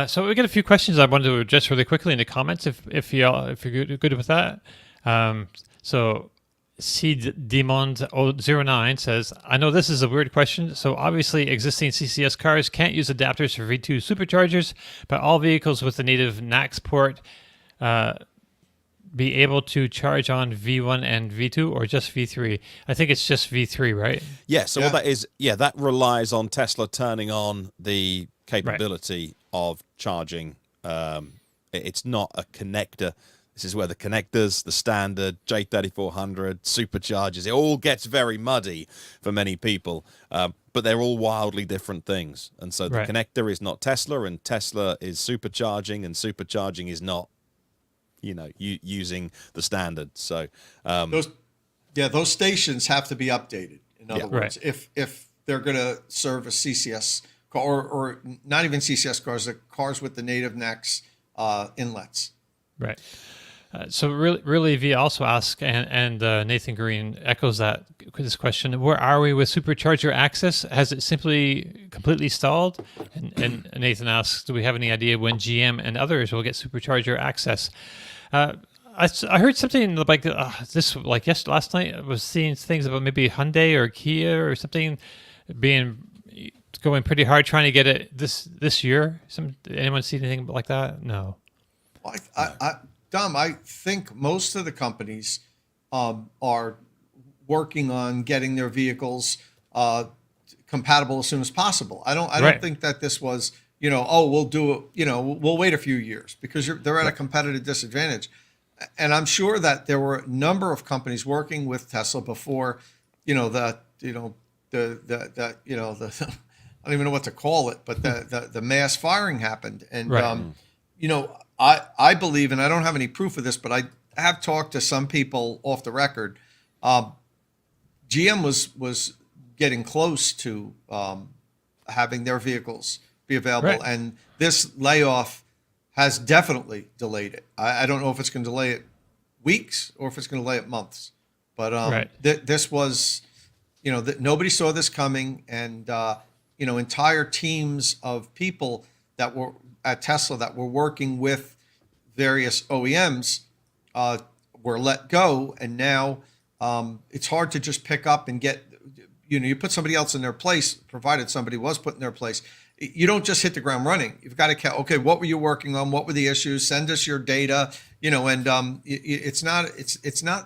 So we get a few questions I wanted to address really quickly in the comments, if you're good with that. So CDemond09 says, I know this is a weird question. So obviously existing CCS cars can't use adapters for V2 superchargers, but all vehicles with the native NACS port be able to charge on V1 and V2 or just V3? I think it's just V3, right? Yeah. So what that is, that relies on Tesla turning on the capability of charging. It's not a connector. This is where the connectors, the standard, J3400, superchargers, it all gets very muddy for many people, but they're all wildly different things. And so the connector is not Tesla, and Tesla is supercharging, and supercharging is not, using the standard. So those stations have to be updated. In other words, if they're going to serve a CCS car or not even CCS cars, the cars with the native NACS inlets. Right. So really, V also asks, and Nathan Green echoes this question: where are we with supercharger access? Has it simply completely stalled? And Nathan asks, do we have any idea when GM and others will get supercharger access? I heard something like last night. I was seeing things about maybe Hyundai or Kia or something going pretty hard trying to get it this year. Anyone see anything like that? No. Well, Dom, I think most of the companies are working on getting their vehicles compatible as soon as possible. I don't think that this was, we'll do it, we'll wait a few years because they're at a competitive disadvantage. And I'm sure that there were a number of companies working with Tesla before, I don't even know what to call it, but the mass firing happened. And, I believe, and I don't have any proof of this, but I have talked to some people off the record. GM was getting close to having their vehicles be available, and this layoff has definitely delayed it. I don't know if it's going to delay it weeks or if it's going to delay it months, but this was, that nobody saw this coming, and entire teams of people that were at Tesla that were working with various OEMs were let go, and now it's hard to just pick up and get, you put somebody else in their place, provided somebody was put in their place. You don't just hit the ground running. You've got to, okay, what were you working on? What were the issues? Send us your data, and it's not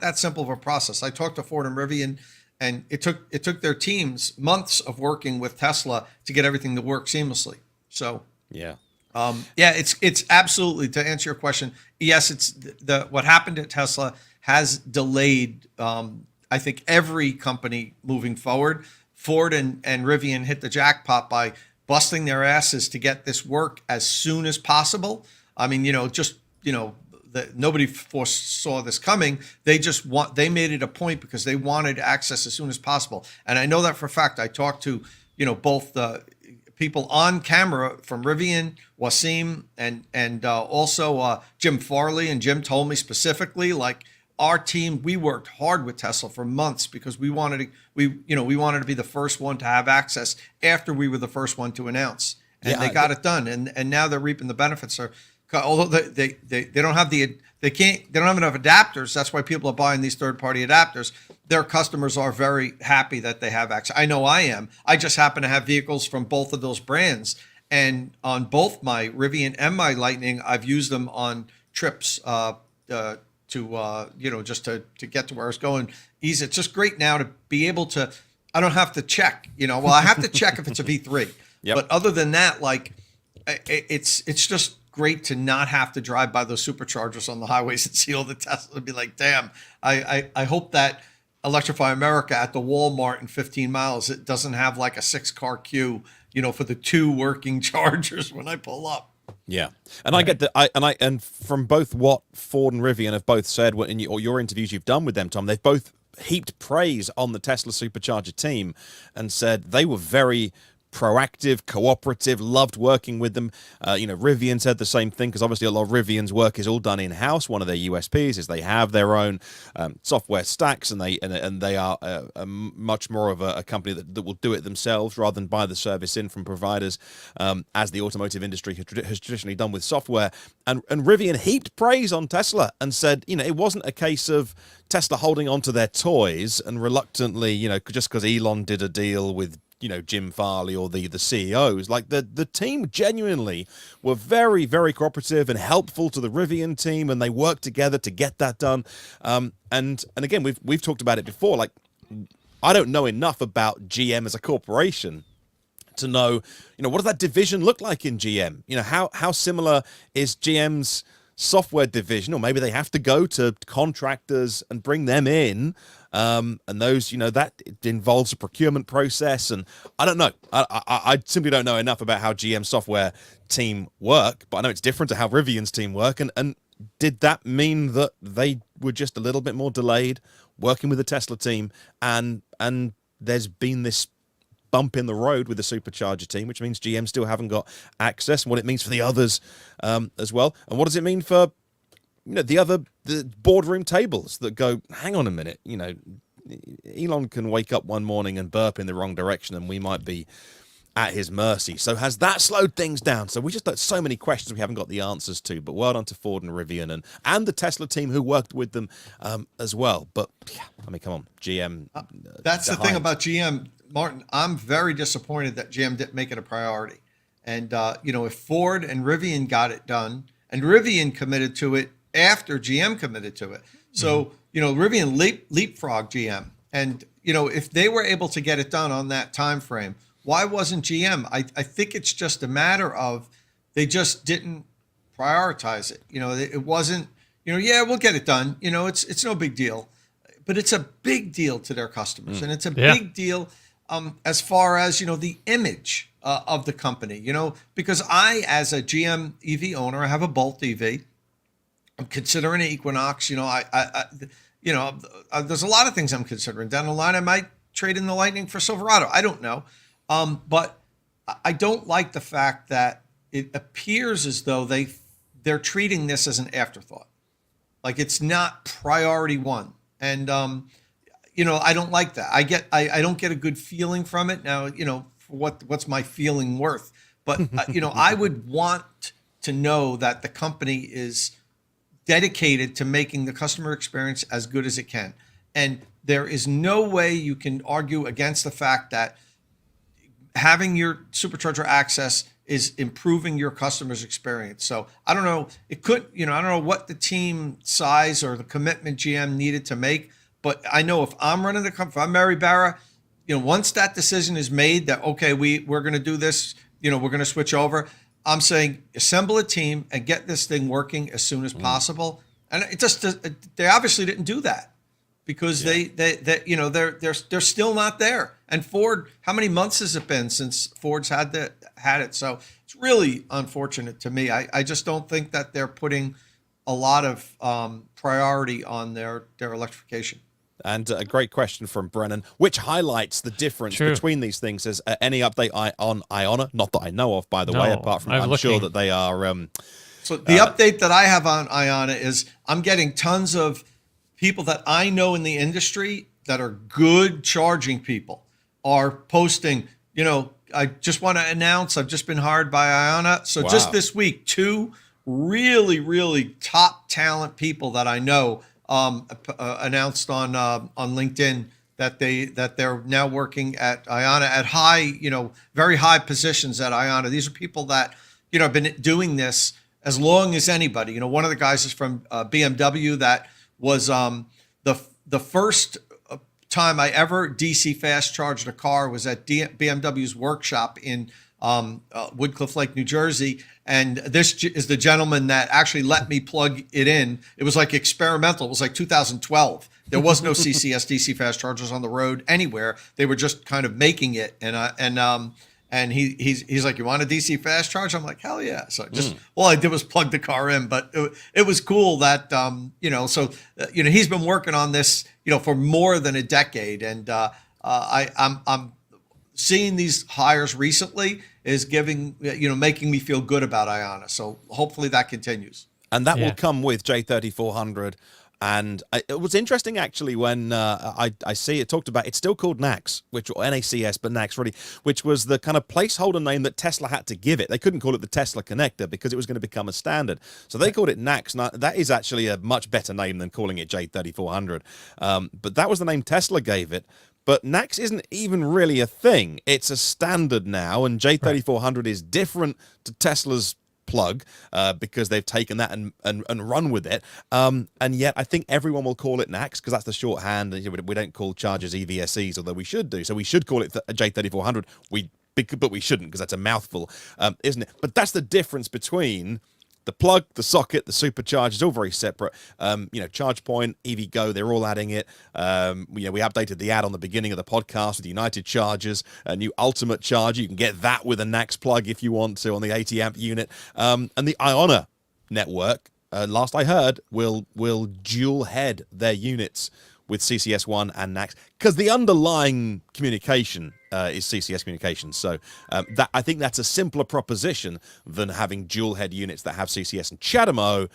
that simple of a process. I talked to Ford and Rivian, and it took their teams months of working with Tesla to get everything to work seamlessly. So, Yeah, it's absolutely, to answer your question. Yes, it's what happened at Tesla has delayed. I think every company moving forward. Ford and Rivian hit the jackpot by busting their asses to get this work as soon as possible. I mean, nobody foresaw this coming. They made it a point because they wanted access as soon as possible. And I know that for a fact. I talked to, both the people on camera from Rivian, Wasim, and also Jim Farley. And Jim told me specifically, like, our team, we worked hard with Tesla for months because we wanted to be the first one to have access after we were the first one to announce, and they got it done, and now they're reaping the benefits. Although they don't have they don't have enough adapters. That's why people are buying these third-party adapters. Their customers are very happy that they have access. I know I am. I just happen to have vehicles from both of those brands, and on both my Rivian and my Lightning, I've used them on trips. Just to get to where I was going easy. It's just great now to be able to, I don't have to check, well, I have to check if it's a V3, but other than that, like, it's just great to not have to drive by those superchargers on the highways and see all the Teslas and be like, damn, I hope that Electrify America at the Walmart in 15 miles, it doesn't have like a 6-car queue, for the 2 working chargers when I pull up. Yeah, and I get that. And from both what Ford and Rivian have both said in your interviews you've done with them, Tom, they've both heaped praise on the Tesla Supercharger team and said they were very proactive, cooperative, loved working with them. Rivian said the same thing, because obviously a lot of Rivian's work is all done in-house. One of their USPs is they have their own software stacks, and they are a much more of a company that will do it themselves rather than buy the service in from providers, as the automotive industry has traditionally done with software. And Rivian heaped praise on Tesla and said, it wasn't a case of Tesla holding on to their toys and reluctantly, just because Elon did a deal with Jim Farley or the CEOs. Like, the team genuinely were very, very cooperative and helpful to the Rivian team, and they worked together to get that done. And again, we've talked about it before. Like, I don't know enough about GM as a corporation to know, what does that division look like in GM? How similar is GM's software division, or maybe they have to go to contractors and bring them in, and those, that involves a procurement process, and I don't know. I simply don't know enough about how GM software team work, but I know it's different to how Rivian's team work, and did that mean that they were just a little bit more delayed working with the Tesla team, and there's been this bump in the road with the Supercharger team, which means GM still haven't got access, and what it means for the others as well, and what does it mean for the boardroom tables that go, hang on a minute, Elon can wake up one morning and burp in the wrong direction, and we might be at his mercy. So has that slowed things down? So we just got so many questions we haven't got the answers to, but well done to Ford and Rivian and the Tesla team who worked with them as well. But yeah, I mean, come on, GM. That's the thing about GM, Martin. I'm very disappointed that GM didn't make it a priority. And, if Ford and Rivian got it done, and Rivian committed to it after GM committed to it. So, Rivian leapfrog GM. And, if they were able to get it done on that time frame, why wasn't GM? I think it's just a matter of they just didn't prioritize it. It wasn't, we'll get it done. It's no big deal. But it's a big deal to their customers. And it's a big deal as far as, the image of the company, because I, as a GM EV owner, I have a Bolt EV. I'm considering an Equinox. There's a lot of things I'm considering. Down the line, I might trade in the Lightning for Silverado. I don't know. But I don't like the fact that it appears as though they're treating this as an afterthought. Like, it's not priority one. And, I don't like that. I don't get a good feeling from it. Now, what's my feeling worth? But, I would want to know that the company is dedicated to making the customer experience as good as it can. And there is no way you can argue against the fact that having your Supercharger access is improving your customer's experience. So I don't know, I don't know what the team size or the commitment GM needed to make, but I know if I'm running the company, if I'm Mary Barra, once that decision is made that, okay, we're going to do this, we're going to switch over, I'm saying assemble a team and get this thing working as soon as possible. And it just, they obviously didn't do that because they you know, they're still not there. And Ford, how many months has it been since Ford's had it? So it's really unfortunate to me. I just don't think that they're putting a lot of priority on their electrification. And a great question from Brennan, which highlights the difference between these things. Is any update on Iona? Not that I know of, by the way, apart from I'm sure that they are. So the update that I have on Iona is I'm getting tons of people that I know in the industry that are good charging people are posting, you know, I just want to announce I've just been hired by Iona. So just this week, 2 really, really top talent people that I know announced on LinkedIn that they're now working at Iona at high, you know, very high positions at Iona. These are people that, you know, have been doing this as long as anybody. You know, one of the guys is from BMW. That was the first time I ever DC fast charged a car was at BMW's workshop in Woodcliff Lake, New Jersey. And this is the gentleman that actually let me plug it in. It was like experimental. It was like 2012. There was no CCS DC fast chargers on the road anywhere. They were just kind of making it. And he's like, you want a DC fast charge? I'm like, hell yeah. So just all I did was plug the car in. But it was cool that you know. So you know, he's been working on this, you know, for more than a decade. And I'm seeing these hires recently is giving, you know, making me feel good about Iona. So hopefully that continues. And that will come with J3400. And it was interesting, actually, when I see it talked about, it's still called NACS, or NACS, but NACS really, which was the kind of placeholder name that Tesla had to give it. They couldn't call it the Tesla connector because it was going to become a standard. So they called it NACS. Now, that is actually a much better name than calling it J3400. But that was the name Tesla gave it. But NACS isn't even really a thing. It's a standard now, and J3400 is different to Tesla's plug because they've taken that and run with it. And yet I think everyone will call it NACS because that's the shorthand. We don't call chargers EVSEs, although we should do. So we should call it J3400. But we shouldn't because that's a mouthful, isn't it? But that's the difference between the plug, the socket, the supercharger is all very separate. You know, ChargePoint, EVgo, they're all adding it. You know, we updated the ad on the beginning of the podcast with United Chargers, a new Ultimate Charger. You can get that with a NACS plug if you want to on the 80 amp unit. And the Iona network, last I heard, will dual head their units with CCS1 and NACS because the underlying communication is CCS communication. So that I think that's a simpler proposition than having dual head units that have CCS and Chademo,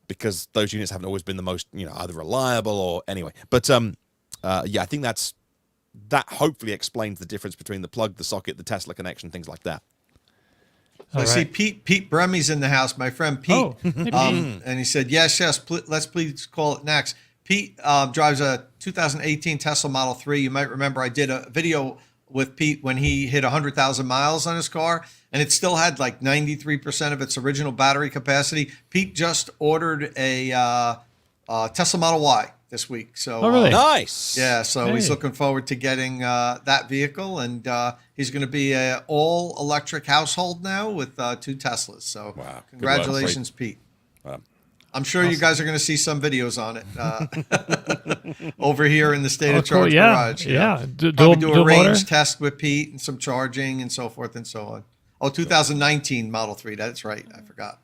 because those units haven't always been the most, you know, either reliable or anyway. But yeah, I think that hopefully explains the difference between the plug, the socket, the Tesla connection, things like that. So I see Pete Bremy's in the house, my friend Pete. Oh, and he said, yes, let's please call it NACS. Pete drives a 2018 Tesla Model 3. You might remember I did a video with Pete when he hit 100,000 miles on his car, and it still had like 93% of its original battery capacity. Pete just ordered a Tesla Model Y this week. So really? Nice. Yeah, so he's looking forward to getting that vehicle, and he's going to be an all-electric household now with 2 Teslas. So congratulations, Pete. Wow. I'm sure you guys are going to see some videos on it over here in the State of Charge Garage. Yeah. Probably do a range test with Pete and some charging and so forth and so on. Oh, 2019 Model 3. That's right. I forgot.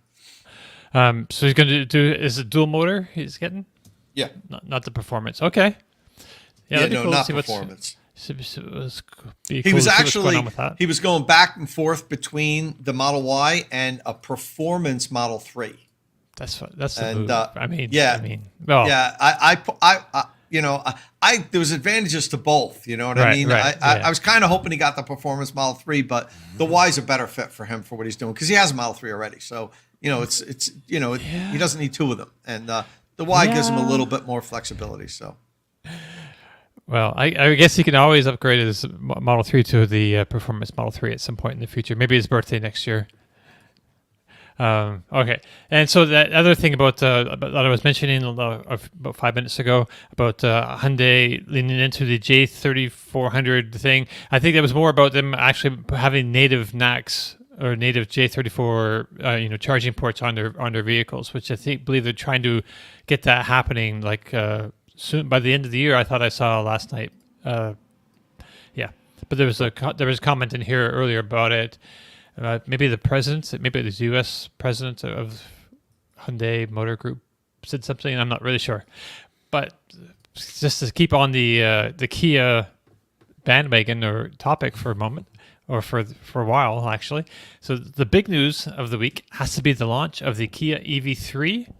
So he's going to do, is it dual motor he's getting? Yeah. Not the performance. Okay. Yeah, no, cool not performance. He was going back and forth between the Model Y and a performance Model 3. That's the move. There was advantages to both. You know what I mean? I was kind of hoping he got the performance Model 3, but the Y is a better fit for him for what he's doing because he has a Model 3 already. So you know, he doesn't need 2 of them, and the Y gives him a little bit more flexibility. So. Well, I guess he can always upgrade his Model 3 to the performance Model 3 at some point in the future. Maybe his birthday next year. Okay, and so that other thing about that I was mentioning about 5 minutes ago about Hyundai leaning into the J3400 thing, I think that was more about them actually having native NACS or native J34 charging ports on their vehicles, which I believe they're trying to get that happening like soon by the end of the year. I thought I saw last night. Yeah, but there was a comment in here earlier about it. Maybe the U.S. president of Hyundai Motor Group said something. I'm not really sure, but just to keep on the Kia bandwagon or topic for a moment, or for a while actually. So the big news of the week has to be the launch of the Kia EV3.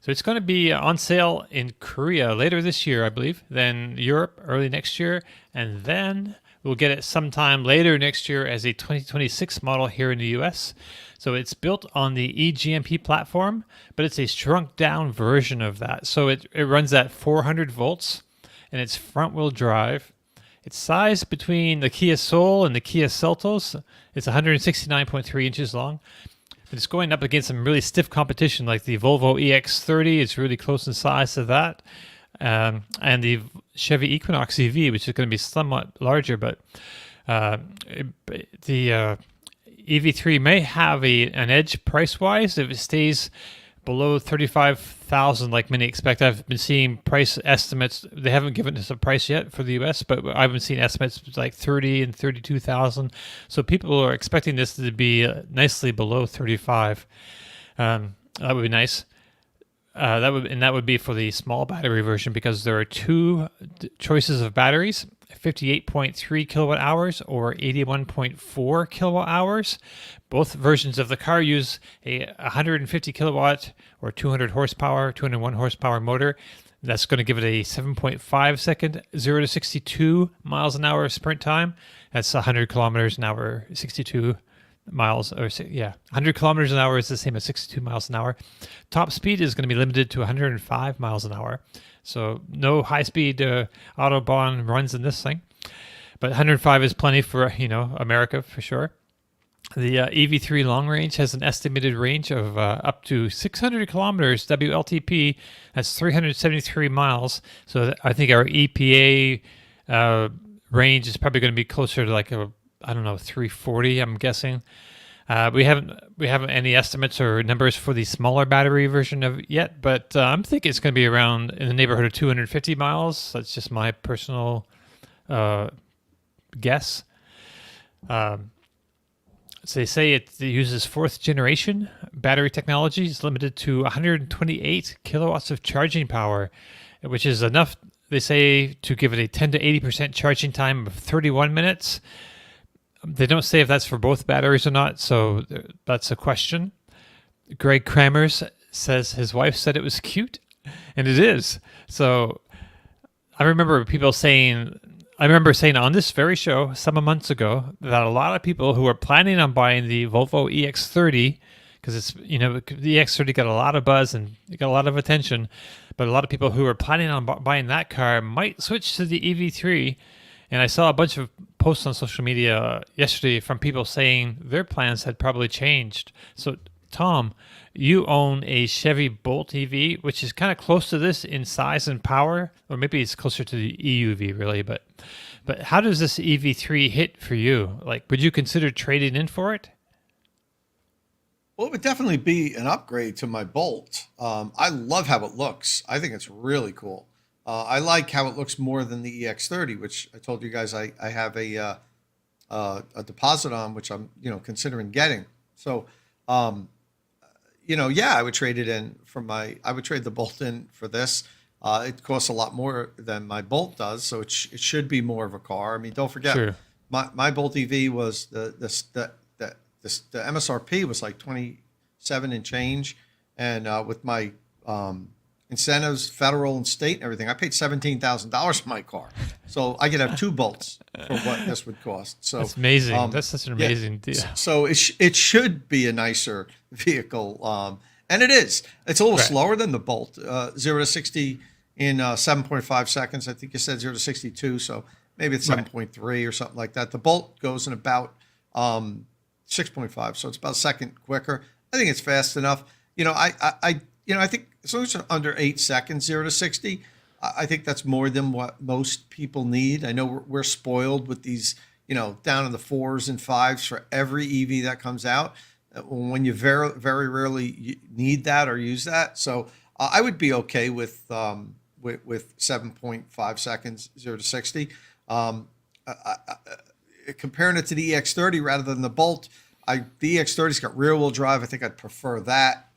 So it's going to be on sale in Korea later this year, I believe, then Europe early next year, and then we'll get it sometime later next year as a 2026 model here in the US. So it's built on the eGMP platform, but it's a shrunk down version of that. So it runs at 400 volts and it's front wheel drive. It's sized between the Kia Soul and the Kia Seltos. It's 169.3 inches long. But it's going up against some really stiff competition like the Volvo EX30. It's really close in size to that. And the Chevy Equinox EV, which is going to be somewhat larger, but the EV3 may have an edge price-wise if it stays below 35,000 like many expect. I've been seeing price estimates. They haven't given us a price yet for the US, but I've been seeing estimates like 30 and 32,000. So people are expecting this to be nicely below 35. That would be nice. That would be for the small battery version, because there are two choices of batteries: 58.3 kilowatt hours or 81.4 kilowatt hours. Both versions of the car use a 150 kilowatt or 200 horsepower, 201 horsepower motor. That's going to give it a 7.5 second 0 to 62 miles an hour sprint time. That's 100 kilometers an hour, 62 miles, 100 kilometers an hour is the same as 62 miles an hour. Top speed is going to be limited to 105 miles an hour. So no high-speed Autobahn runs in this thing. But 105 is plenty for, America for sure. The EV3 long range has an estimated range of up to 600 kilometers WLTP. That's 373 miles. So I think our EPA range is probably going to be closer to like 340, I'm guessing. We haven't any estimates or numbers for the smaller battery version of it yet, but I'm thinking it's going to be around in the neighborhood of 250 miles. That's just my personal guess. So they say it uses fourth generation battery technology. It's limited to 128 kilowatts of charging power, which is enough, they say, to give it a 10 to 80% charging time of 31 minutes. They don't say if that's for both batteries or not, so that's a question. Greg Kramers says his wife said it was cute, and it is. So I remember saying on this very show some months ago that a lot of people who are planning on buying the Volvo EX30, because it's, the EX30 got a lot of buzz and it got a lot of attention, but a lot of people who are planning on buying that car might switch to the EV3. And I saw a bunch of posts on social media yesterday from people saying their plans had probably changed. So, Tom, you own a Chevy Bolt EV, which is kind of close to this in size and power, or maybe it's closer to the EUV, really. But how does this EV3 hit for you? Like, would you consider trading in for it? Well, it would definitely be an upgrade to my Bolt. I love how it looks. I think it's really cool. I like how it looks more than the EX30, which I told you guys I have a deposit on, which I'm considering getting. So, I would trade it in I would trade the Bolt in for this. It costs a lot more than my Bolt does, so it should be more of a car. I mean, don't forget, sure, my Bolt EV was the MSRP was like 27 and change, and with my incentives, federal and state and everything, I paid $17,000 for my car. So I could have two Bolts for what this would cost. So that's amazing. That's such an amazing deal. So it should be a nicer vehicle. And it is. It's a little slower than the Bolt. 0 to 60 in 7.5 seconds. I think you said 0 to 62. So maybe it's 7.3 or something like that. The Bolt goes in about 6.5. So it's about a second quicker. I think it's fast enough. I think as long as it's under 8 seconds, 0 to 60, I think that's more than what most people need. I know we're spoiled with these, down in the 4s and 5s for every EV that comes out, when you very, very rarely need that or use that. So I would be okay with 7.5 seconds, 0 to 60. Comparing it to the EX30 rather than the Bolt, the EX30's got rear wheel drive. I think I'd prefer that.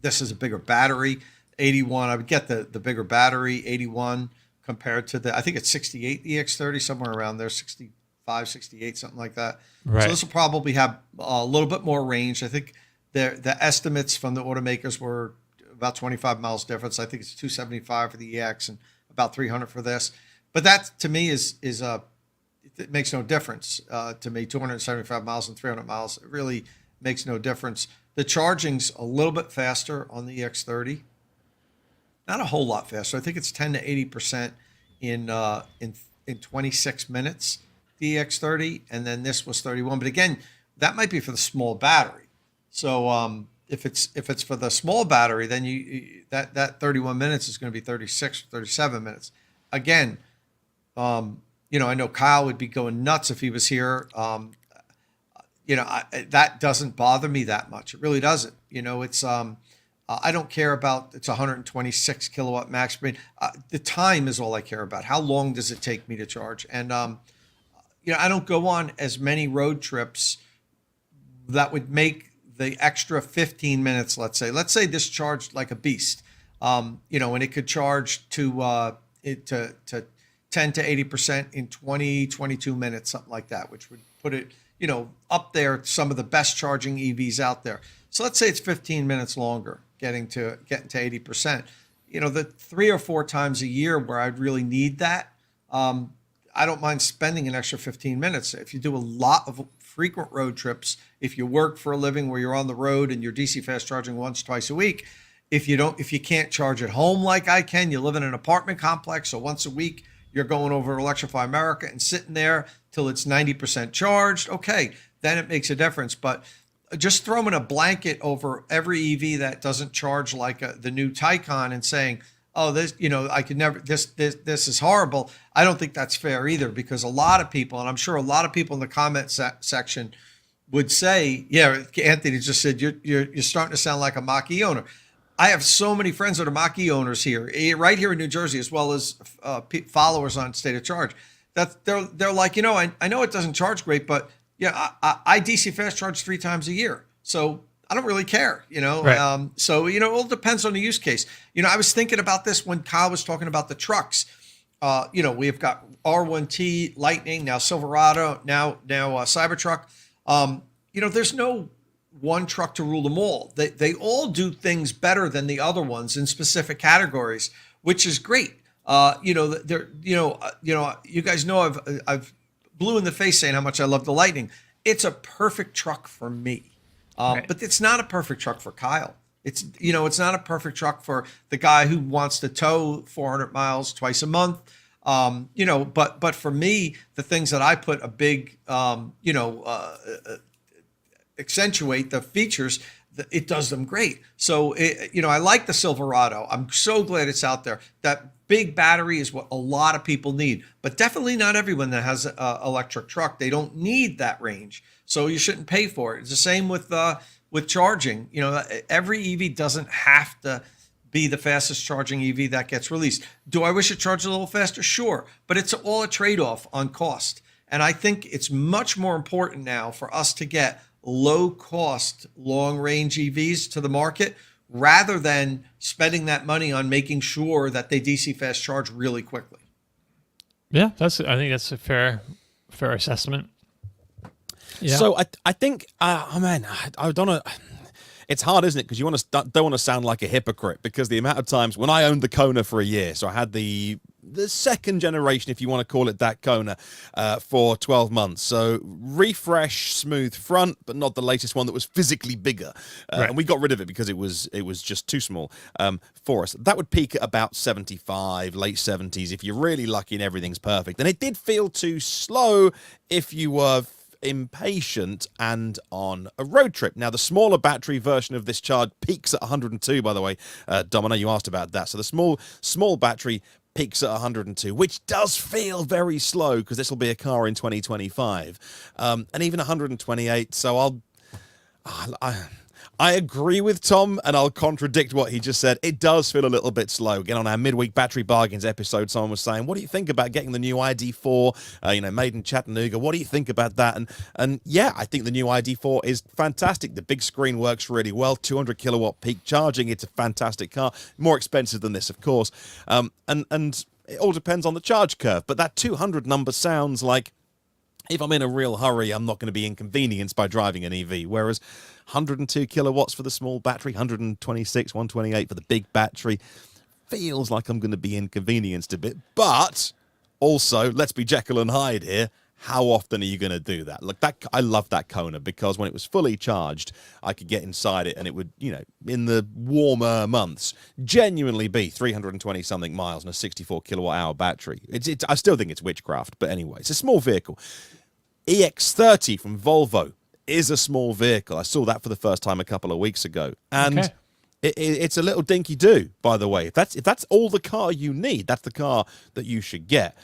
This is a bigger battery, 81. I would get the bigger battery, 81, compared to I think it's 68, the EX30, somewhere around there, 65, 68, something like that. Right. So this will probably have a little bit more range. I think the estimates from the automakers were about 25 miles difference. I think it's 275 for the EX and about 300 for this. But that to me is it makes no difference to me. 275 miles and 300 miles, it really makes no difference. The charging's a little bit faster on the EX30, not a whole lot faster. I think it's 10 to 80% in 26 minutes. The EX30, and then this was 31. But again, that might be for the small battery. So if it's for the small battery, then that 31 minutes is going to be 36 or 37 minutes. Again, I know Kyle would be going nuts if he was here. That doesn't bother me that much. It really doesn't. It's I don't care about it's 126 kilowatt max. The time is all I care about. How long does it take me to charge? And I don't go on as many road trips that would make the extra 15 minutes. Let's say this charged like a beast. And it could charge to 10 to 80% in 22 minutes, something like that, which would put it, up there, some of the best charging EVs out there. So let's say it's 15 minutes longer getting to 80%. The 3 or 4 times a year where I'd really need that, I don't mind spending an extra 15 minutes. If you do a lot of frequent road trips, if you work for a living where you're on the road and you're DC fast charging once, twice a week, if you can't charge at home like I can, you live in an apartment complex, so once a week you're going over to Electrify America and sitting there till it's 90% charged, okay, then it makes a difference. But just throwing a blanket over every EV that doesn't charge like the new Taycan and saying, oh, this, I could never, this is horrible. I don't think that's fair either, because a lot of people, and I'm sure a lot of people in the comment section would say, yeah, Anthony just said, you're starting to sound like a Mach-E owner. I have so many friends that are Mach-E owners here, right here in New Jersey, as well as followers on State of Charge, that they're like, I know it doesn't charge great, but yeah, I DC fast charge 3 times a year. So I don't really care, Right. So, it all depends on the use case. I was thinking about this when Kyle was talking about the trucks. We've got R1T, Lightning, now Silverado, now Cybertruck. There's no one truck to rule them all. They all do things better than the other ones in specific categories, which is great. You guys know I've blue in the face saying how much I love the Lightning. It's a perfect truck for me. Right. But it's not a perfect truck for Kyle. It's not a perfect truck for the guy who wants to tow 400 miles twice a month. But for me, the things that I put a big, accentuate the features, it does them great. So, I like the Silverado. I'm so glad it's out there. That big battery is what a lot of people need, but definitely not everyone that has an electric truck. They don't need that range, so you shouldn't pay for it. It's the same with charging. Every EV doesn't have to be the fastest charging EV that gets released. Do I wish it charged a little faster? Sure, but it's all a trade-off on cost. And I think it's much more important now for us to get low-cost, long-range EVs to the market, rather than spending that money on making sure that they DC fast charge really quickly. Yeah, I think that's a fair assessment. Yeah. So I think, I don't know. It's hard, isn't it? Because you don't want to sound like a hypocrite, because the amount of times when I owned the Kona for a year, so I had the second generation, if you want to call it that, Kona, for 12 months. So refresh, smooth front, but not the latest one that was physically bigger. Right. And we got rid of it because it was just too small for us. That would peak at about 75, late 70s if you're really lucky and everything's perfect. And it did feel too slow if you were impatient and on a road trip. Now, the smaller battery version of this charge peaks at 102, by the way. Dom, I know you asked about that. So the small battery peaks at 102, which does feel very slow because this will be a car in 2025, and even 128. So I agree with Tom, and I'll contradict what he just said. It does feel a little bit slow. Again, on our midweek battery bargains episode, someone was saying, what do you think about getting the new ID4, made in Chattanooga? What do you think about that? And yeah, I think the new ID4 is fantastic. The big screen works really well, 200 kilowatt peak charging. It's a fantastic car. More expensive than this, of course. And it all depends on the charge curve. But that 200 number sounds like, if I'm in a real hurry, I'm not going to be inconvenienced by driving an EV. Whereas 102 kilowatts for the small battery, 126, 128 for the big battery, feels like I'm going to be inconvenienced a bit. But also, let's be Jekyll and Hyde here. How often are you going to do that? Look, I love that Kona because when it was fully charged, I could get inside it and it would, in the warmer months, genuinely be 320 something miles and a 64 kilowatt hour battery. I still think it's witchcraft, but anyway, it's a small vehicle. EX30 from Volvo is a small vehicle. I saw that for the first time a couple of weeks ago. And it's a little dinky-do, by the way. If that's all the car you need, that's the car that you should get.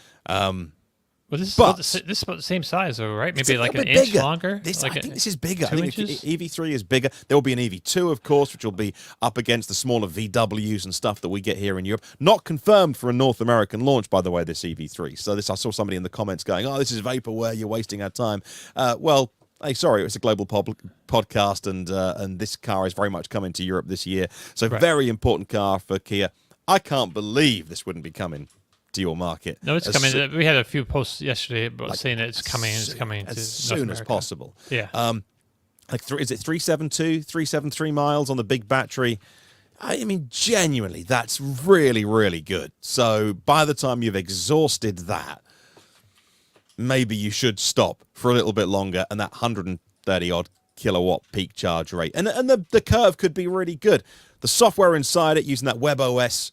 Well, this is about the same size, though, right? Maybe like an inch longer? I think this is bigger. I think inches? EV3 is bigger. There will be an EV2, of course, which will be up against the smaller VWs and stuff that we get here in Europe. Not confirmed for a North American launch, by the way, this EV3. So I saw somebody in the comments going, oh, this is vaporware, you're wasting our time. Well, hey, sorry, it's a global podcast, and this car is very much coming to Europe this year. So very important car for Kia. I can't believe this wouldn't be coming to your market. No, it's coming. We had a few posts yesterday about saying that it's coming. It's coming as to soon North as America. possible. Yeah. Is it 372, 373 miles on the big battery? I mean, genuinely, that's really, really good. So by the time you've exhausted that, maybe you should stop for a little bit longer, and that 130 odd kilowatt peak charge rate, and the curve could be really good. The software inside it, using that WebOS.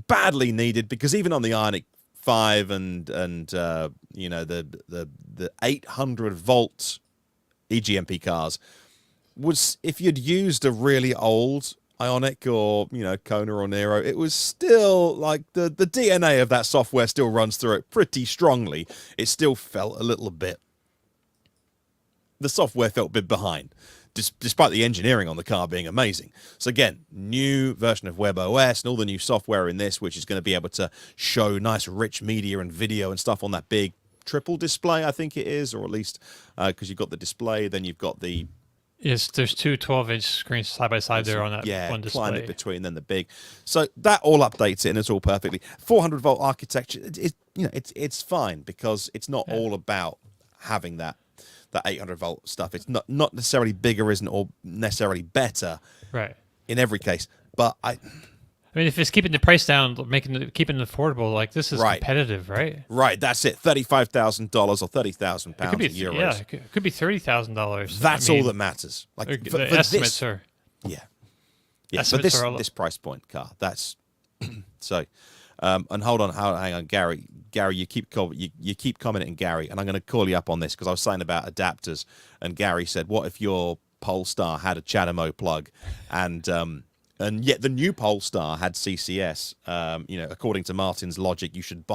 Badly needed, because even on the Ioniq 5 and the 800 volt EGMP cars, was, if you'd used a really old Ioniq or Kona or Nero, it was still like the DNA of that software still runs through it pretty strongly. It still felt a little bit, the software felt a bit behind, despite the engineering on the car being amazing. So again, new version of WebOS and all the new software in this, which is going to be able to show nice rich media and video and stuff on that big triple display, I think it is, or at least because you've got the display, then you've got the... Yes, there's two 12-inch screens side by side there on that one display. Climb it between, then the big. So that all updates it, and it's all perfectly 400 volt architecture. It's fine, because it's not all about having that 800 volt stuff. It's not necessarily bigger, isn't, or necessarily better, right? In every case, but I mean, if it's keeping the price down, keeping it affordable, like this is competitive, right? Right, that's it. $35,000 or £30,000 euros. Yeah, it could be $30,000. That's all that matters. Like the estimates are. Yeah. For this price point car, that's so. And hold on, hang on, Gary, you keep commenting, Gary, and I'm going to call you up on this because I was saying about adapters, and Gary said, "What if your Polestar had a Chademo plug?" And yet the new Polestar had CCS. According to Martin's logic, you shouldn't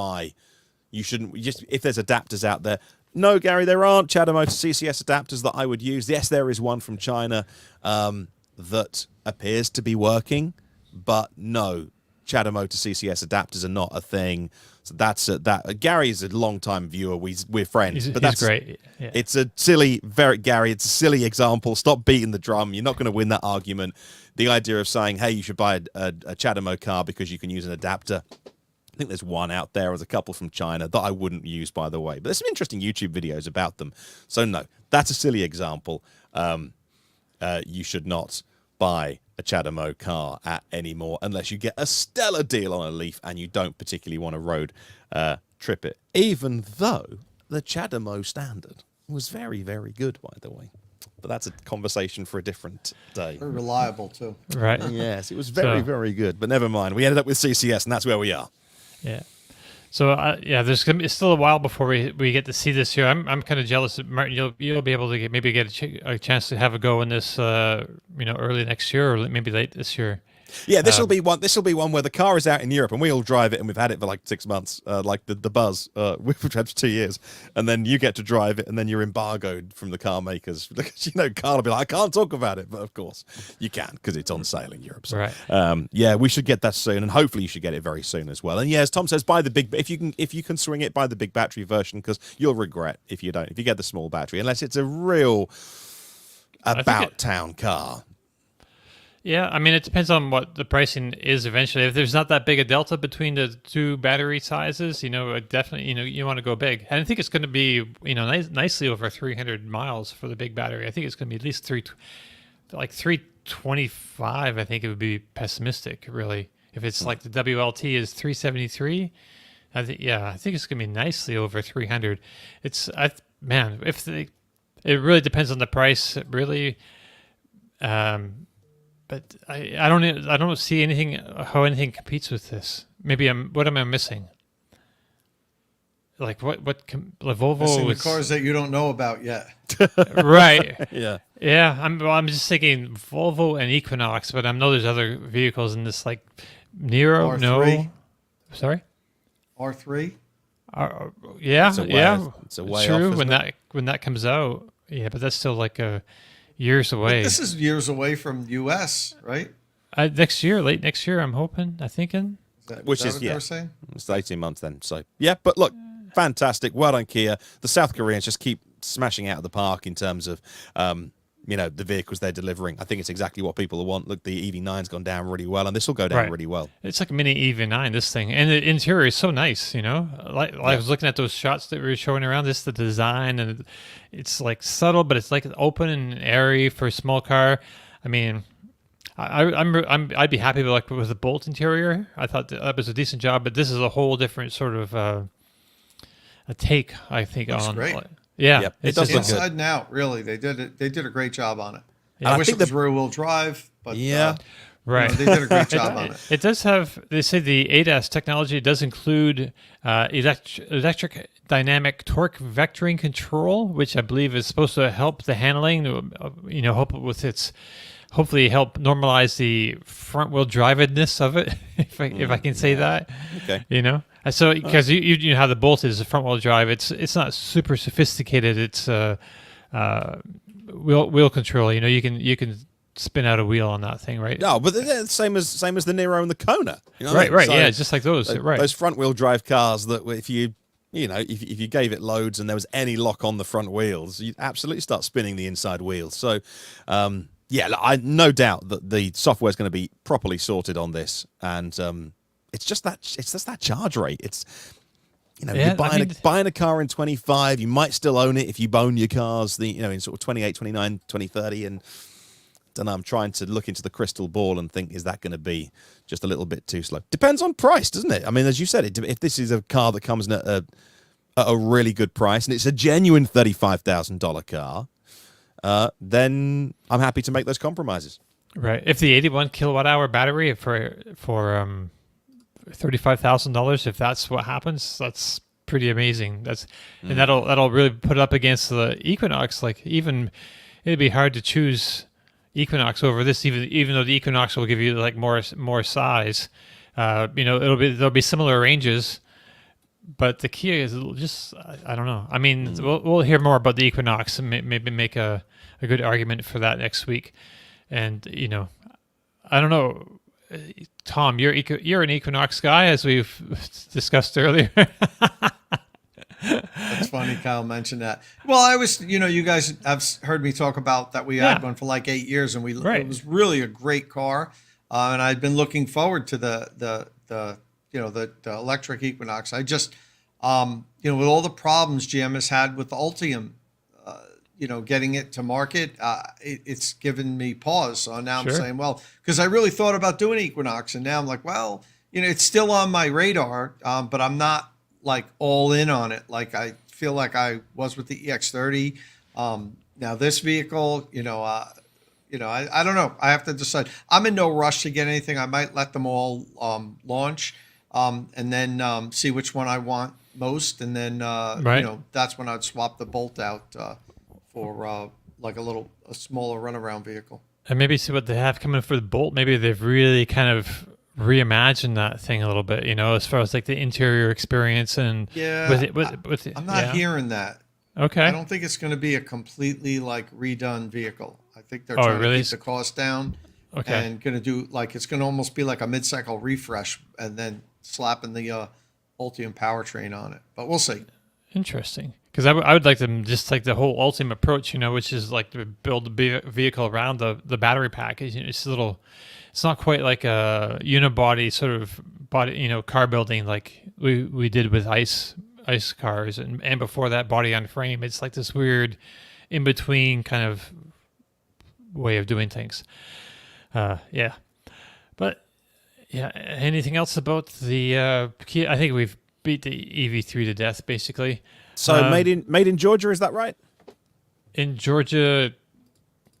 just, if there's adapters out there. No, Gary, there aren't Chademo to CCS adapters that I would use. Yes, there is one from China that appears to be working, but no. Chademo to CCS adapters are not a thing. So that's that. Gary is a long-time viewer. We're friends. That's great. Yeah. It's a silly, Gary, it's a silly example. Stop beating the drum. You're not going to win that argument. The idea of saying, hey, you should buy a Chademo car because you can use an adapter. I think there's one out there. There's a couple from China that I wouldn't use, by the way. But there's some interesting YouTube videos about them. So no, that's a silly example. You should not buy a Chademo car anymore unless you get a stellar deal on a Leaf and you don't particularly want to road trip it, even though the Chademo standard was very, very good, by the way. But that's a conversation for a different day. Very reliable too. Right. Yes, it was very, very good, but never mind. We ended up with CCS, and that's where we are. Yeah. So there's gonna be still a while before we get to see this here. I'm kind of jealous that Martin, you'll be able to get a chance to have a go in this, early next year or maybe late this year. Yeah, this will be one. This will be one where the car is out in Europe and we all drive it, and we've had it for like 6 months, like the Buzz. We've had for 2 years, and then you get to drive it, and then you're embargoed from the car makers because Carl will be like, I can't talk about it, but of course you can because it's on sale in Europe. So, right. Yeah, we should get that soon, and hopefully you should get it very soon as well. And yeah, as Tom says, buy the big. If you can swing it, buy the big battery version because you'll regret if you don't. If you get the small battery, unless it's a real about town car. Yeah, I mean, it depends on what the pricing is eventually. If there's not that big a delta between the two battery sizes, definitely, you want to go big. And I think it's going to be, nicely over 300 miles for the big battery. I think it's going to be at least 325. I think it would be pessimistic, really. If it's like the WLT is 373, I think it's going to be nicely over 300. It really depends on the price, really. But I don't see how anything competes with this. Maybe what am I missing? Like what Volvo missing the cars that you don't know about yet. Right. Yeah. I'm just thinking Volvo and Equinox, but I know there's other vehicles in this, like Nero. R3. No, sorry. R3. Yeah. It's a way true. off, when that comes out. Yeah, but that's still like years away. But this is years away from US, right? Late next year, I'm thinking. Which is what they were saying? It's 18 months then. So yeah, but look, fantastic. Well done, Kia. The South Koreans just keep smashing out of the park in terms of the vehicles they're delivering. I think it's exactly what people want. Look, the EV9's gone down really well, and this will go down really well. It's like a mini EV9, this thing, and the interior is so nice. I was looking at those shots that we were showing around. The design, and it's like subtle, but it's like open and airy for a small car. I mean, I'd be happy with the Bolt interior. I thought that was a decent job, but this is a whole different sort of a take. I think Looks on. great. Yeah, Yep. it's does look inside and out. Really, they did it. They did a great job on it. Yeah. I wish it was rear-wheel drive, but right. they did a great job on it. It does have. They say the ADAS technology does include electric dynamic torque vectoring control, which I believe is supposed to help the handling. Hopefully help normalize the front-wheel drivedness of it, if I can say that. Okay. So because you know how the Bolt is a front-wheel drive, it's not super sophisticated. It's wheel control. You can spin out a wheel on that thing, right? No, but they're the same as the Nero and the Kona. Right. So Yeah, it's just like those. Right. Those front-wheel drive cars that if you gave it loads and there was any lock on the front wheels, you'd absolutely start spinning the inside wheels. So. I no doubt that the software is going to be properly sorted on this, and it's just that charge rate. It's you're buying a car in 25, you might still own it if you own your cars in sort of 28, 29, 2030, and don't know. I'm trying to look into the crystal ball and think, is that going to be just a little bit too slow? Depends on price, doesn't it? I mean, as you said, if this is a car that comes in at a really good price and it's a genuine $35,000 car. Then I'm happy to make those compromises. Right. If the 81 kilowatt hour battery for $35,000, if that's what happens, that's pretty amazing. And that'll really put it up against the Equinox. Like it'd be hard to choose Equinox over this, even though the Equinox will give you like more size. There'll be similar ranges. But the Kia is just, I don't know. I mean, we'll hear more about the Equinox and maybe make a good argument for that next week. And, I don't know. Tom, you're an Equinox guy, as we've discussed earlier. That's funny Kyle mentioned that. Well, I was, you guys have heard me talk about that we had one for like 8 years, and it was really a great car. And I'd been looking forward to the electric Equinox. I just, with all the problems GM has had with the Ultium, getting it to market, it's given me pause. So now I'm saying, well, because I really thought about doing Equinox, and now I'm like, well, it's still on my radar, but I'm not like all in on it. Like I feel like I was with the EX30. Now this vehicle, I don't know. I have to decide. I'm in no rush to get anything. I might let them all launch. And then see which one I want most, and then that's when I'd swap the Bolt out for like a smaller runaround vehicle. And maybe see what they have coming for the Bolt. Maybe they've really kind of reimagined that thing a little bit, as far as like the interior experience and I'm not hearing that. Okay. I don't think it's going to be a completely like redone vehicle. I think they're trying to keep the cost down. Okay. And going to do it's going to almost be like a mid-cycle refresh and then slapping the Ultium powertrain on it. But we'll see. Interesting. Because I would like them just like the whole Ultium approach, which is like to build the vehicle around the battery package. It's it's not quite like a unibody sort of body, car building like we did with ICE cars and before that body on frame. It's like this weird in between kind of way of doing things. Yeah. But yeah, anything else about the Kia? I think we've beat the EV3 to death basically. So made in Georgia, is that right? In Georgia,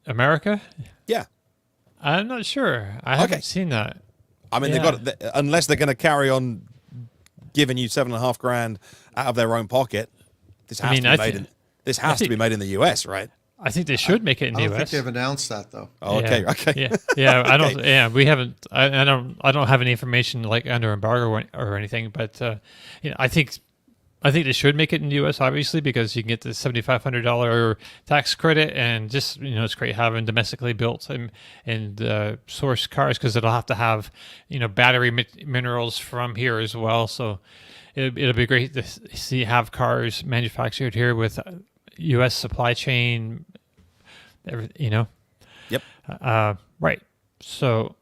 America? Yeah. I'm not sure. I haven't seen that. I mean, unless they're going to carry on giving you $7,500 out of their own pocket. This has to be made in the US, right? I think they should make it in the US. I don't think they've announced that though. Oh, okay. Yeah. I don't. Yeah, we haven't. I don't have any information like under embargo or anything. But I think they should make it in the U.S. obviously because you can get the $7,500 tax credit and just it's great having domestically built and source cars because it'll have to have battery minerals from here as well. So it'll be great to have cars manufactured here with U.S. supply chain. Yep. Right. So.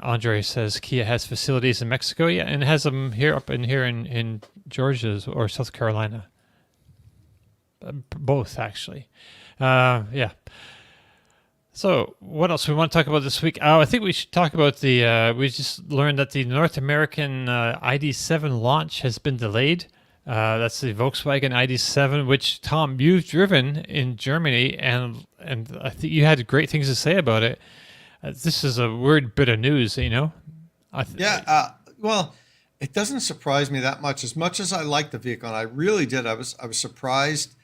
Andre says Kia has facilities in Mexico, and it has them here in Georgia or South Carolina. Both, actually. Yeah. So what else we want to talk about this week? I think we should talk about we just learned that the North American ID7 launch has been delayed. That's the Volkswagen ID7, which, Tom, you've driven in Germany, and I think you had great things to say about it. This is a weird bit of news, Well, it doesn't surprise me that much. As much as I like the vehicle, and I really did, I was surprised.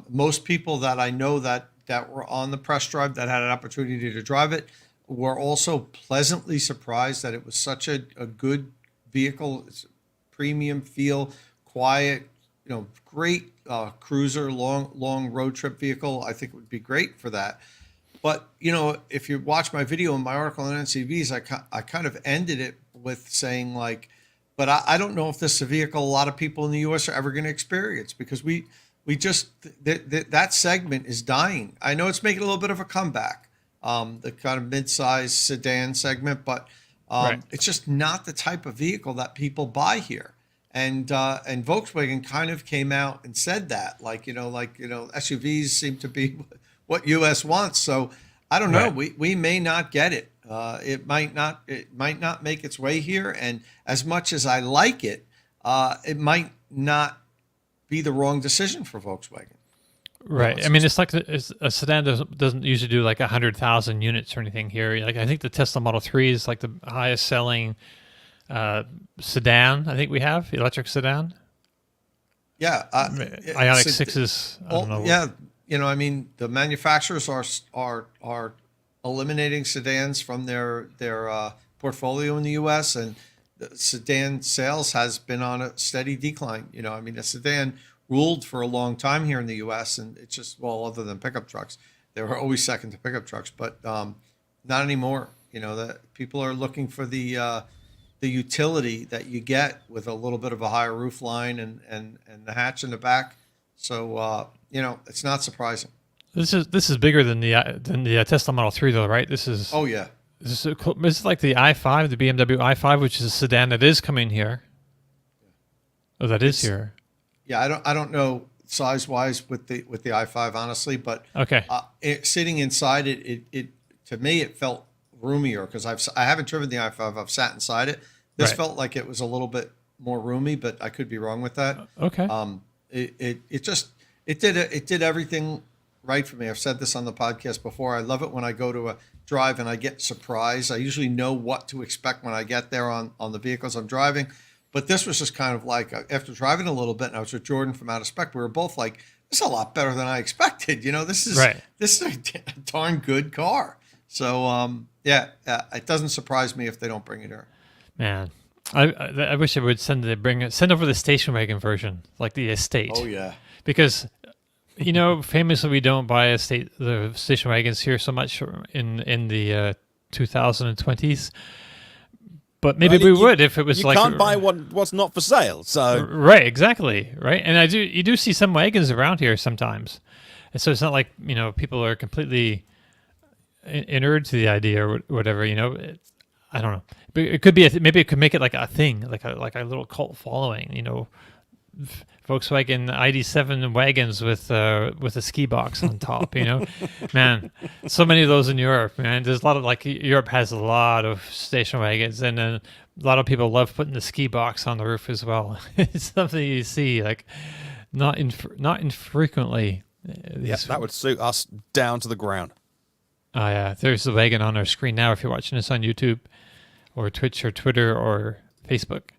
Most people that I know that were on the press drive that had an opportunity to drive it were also pleasantly surprised that it was such a good vehicle. It's premium feel, quiet, great cruiser, long road trip vehicle. I think it would be great for that. But, if you watch my video and my article on NCVs, I kind of ended it with saying but I don't know if this is a vehicle a lot of people in the U.S. are ever going to experience because we just, that segment is dying. I know it's making a little bit of a comeback, the kind of mid-size sedan segment, but it's just not the type of vehicle that people buy here. And Volkswagen kind of came out and said that, SUVs seem to be what US wants. So I don't know. We may not get it. It might not make its way here. And as much as I like it, it might not be the wrong decision for Volkswagen. Right. I mean, it's like a sedan doesn't usually do like 100,000 units or anything here. I think the Tesla Model 3 is like the highest selling sedan I think we have, electric sedan. Yeah. Ioniq 6 is, I don't know. Yeah. The manufacturers are eliminating sedans from their portfolio in the U.S. and the sedan sales has been on a steady decline. A sedan ruled for a long time here in the U.S. and it's just other than pickup trucks, they were always second to pickup trucks, but not anymore. That people are looking for the utility that you get with a little bit of a higher roof line and the hatch in the back. So. It's not surprising. This is bigger than the Tesla Model 3, though, right? This is. Oh yeah. This is like the i5, the BMW i5, which is a sedan that is coming here. Oh, is here. Yeah, I don't know size wise with the i5 honestly, but okay. Sitting inside it to me it felt roomier because I haven't driven the i5. I've sat inside it. This felt like it was a little bit more roomy, but I could be wrong with that. Okay. It did everything right for me. I've said this on the podcast before. I love it when I go to a drive and I get surprised. I usually know what to expect when I get there on the vehicles I'm driving. But this was just kind of like, after driving a little bit, and I was with Jordan from Out of Spec, we were both like, this is a lot better than I expected. This is a darn good car. So it doesn't surprise me if they don't bring it here. Man, I wish they would send over the station wagon version, like the Estate. Oh yeah, because famously we don't buy the station wagons here so much in the 2020s. But maybe we would if it was you can't buy what's not for sale. So right, exactly, right. And you do see some wagons around here sometimes, and so it's not like people are completely inured to the idea or whatever. I don't know, but it could be maybe it could make it like a thing, like a little cult following. Volkswagen ID7 wagons with a ski box on top, man, so many of those in Europe, man. There's a lot of Europe has a lot of station wagons, and then a lot of people love putting the ski box on the roof as well. It's something you see not infrequently. Yes, that would suit us down to the ground. Oh yeah, there's the wagon on our screen now if you're watching this on YouTube or Twitch or Twitter or Facebook.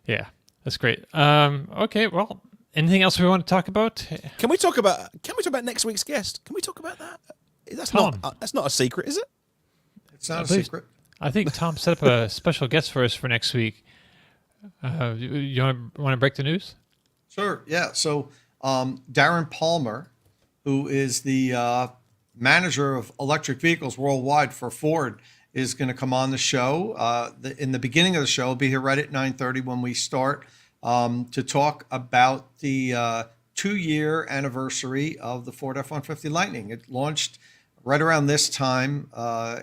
Yeah. That's great. Okay, well, anything else we want to talk about? Can we talk about next week's guest? Can we talk about that? That's not a secret, is it? It's not a secret. I think Tom set up a special guest for us for next week. You want to break the news? Sure. Yeah. So Darren Palmer, who is the manager of electric vehicles worldwide for Ford, is going to come on the show. In the beginning of the show, be here right at 9:30 when we start to talk about the 2-year anniversary of the Ford F-150 Lightning. It launched right around this time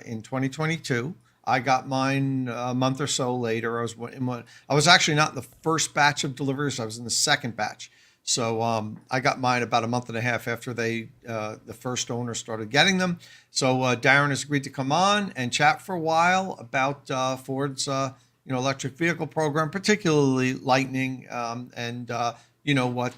in 2022. I got mine a month or so later. I was actually not in the first batch of deliveries. I was in the second batch. So I got mine about a month and a half after the first owner started getting them. So Darren has agreed to come on and chat for a while about Ford's electric vehicle program, particularly Lightning, and what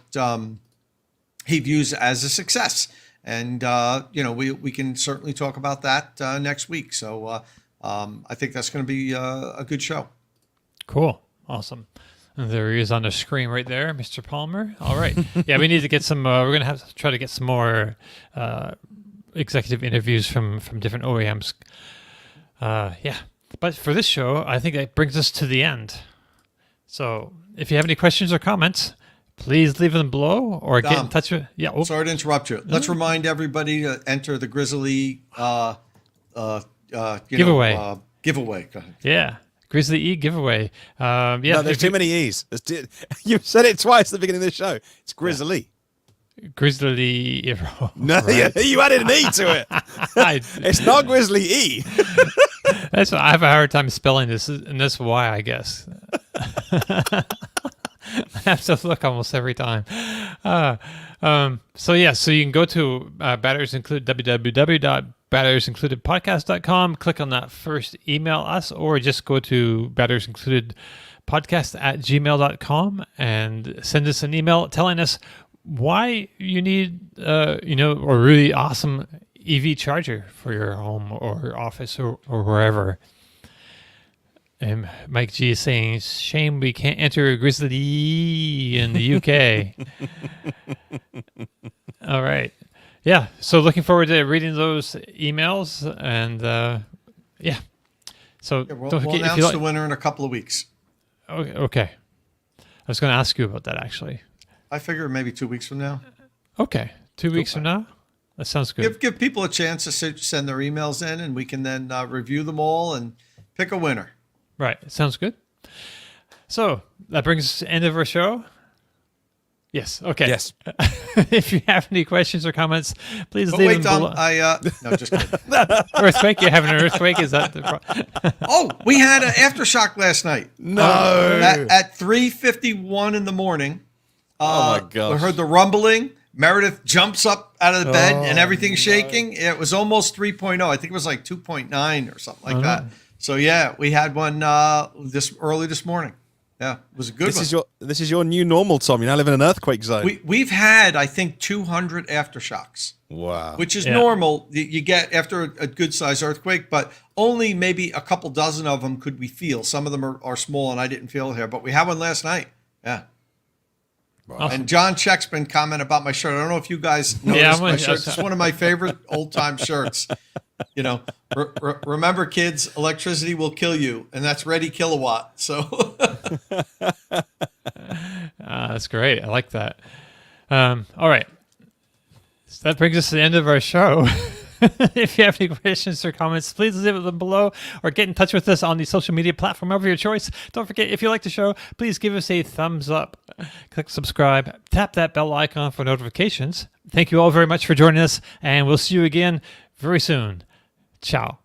he views as a success. And we can certainly talk about that next week. So I think that's going to be a good show. Cool, awesome. And there he is on the screen right there, Mr. Palmer. All right. Yeah, we need to get some, we're going to have to try to get some more executive interviews from different OEMs. Yeah. But for this show, I think that brings us to the end. So if you have any questions or comments, please leave them below or get in touch with... Yeah. Oh. Sorry to interrupt you. Let's remind everybody to enter the Grizzly giveaway. Giveaway. Go ahead. Yeah. Grizzly E giveaway. Yeah, no, there's too many E's. You've said it twice at the beginning of the show. It's Grizzly. Yeah. Grizzly. No, right. You added an E to it. It's not Grizzly E. That's why I have a hard time spelling this, and that's why, I guess. I have to look almost every time. So you can go to Batteries Included, www.batteriesincludedpodcast.com, click on that first, email us, or just go to batteriesincludedpodcast@gmail.com and send us an email telling us why you need, a really awesome EV charger for your home or office or wherever. And Mike G is saying, shame we can't enter Grizzly in the UK. All right. Yeah. So looking forward to reading those emails. And yeah. So we'll announce the winner in a couple of weeks. Okay. I was going to ask you about that, actually. I figure maybe 2 weeks from now. Okay. 2 weeks from now? That sounds good. Give people a chance to send their emails in, and we can then review them all and pick a winner. Right. Sounds good. So that brings us to the end of our show. Yes. Okay. Yes. If you have any questions or comments, please leave them below. No, just kidding. Earthquake? You're having an earthquake? Is that the problem? Oh, we had an aftershock last night. No. At 3:51 in the morning. Oh my gosh. We heard the rumbling. Meredith jumps up out of the bed and everything's shaking. It was almost 3.0. I think it was like 2.9 or something like that. So yeah, we had one this morning. Yeah, it was a good one. This is your new normal, Tom. You're now living in an earthquake zone. We've had, I think, 200 aftershocks. Wow. Which is normal. You get after a good sized earthquake, but only maybe a couple dozen of them could we feel. Some of them are small, and I didn't feel it here. But we had one last night. Yeah. Awesome. And John Check's comment about my shirt. I don't know if you guys noticed my shirt. It's one of my favorite old time shirts. Remember, kids, electricity will kill you, and that's ready kilowatt. So that's great. I like that. All right. So that brings us to the end of our show. If you have any questions or comments, please leave them below or get in touch with us on the social media platform of your choice. Don't forget, if you like the show, please give us a thumbs up, click subscribe, tap that bell icon for notifications. Thank you all very much for joining us, and we'll see you again very soon. Ciao.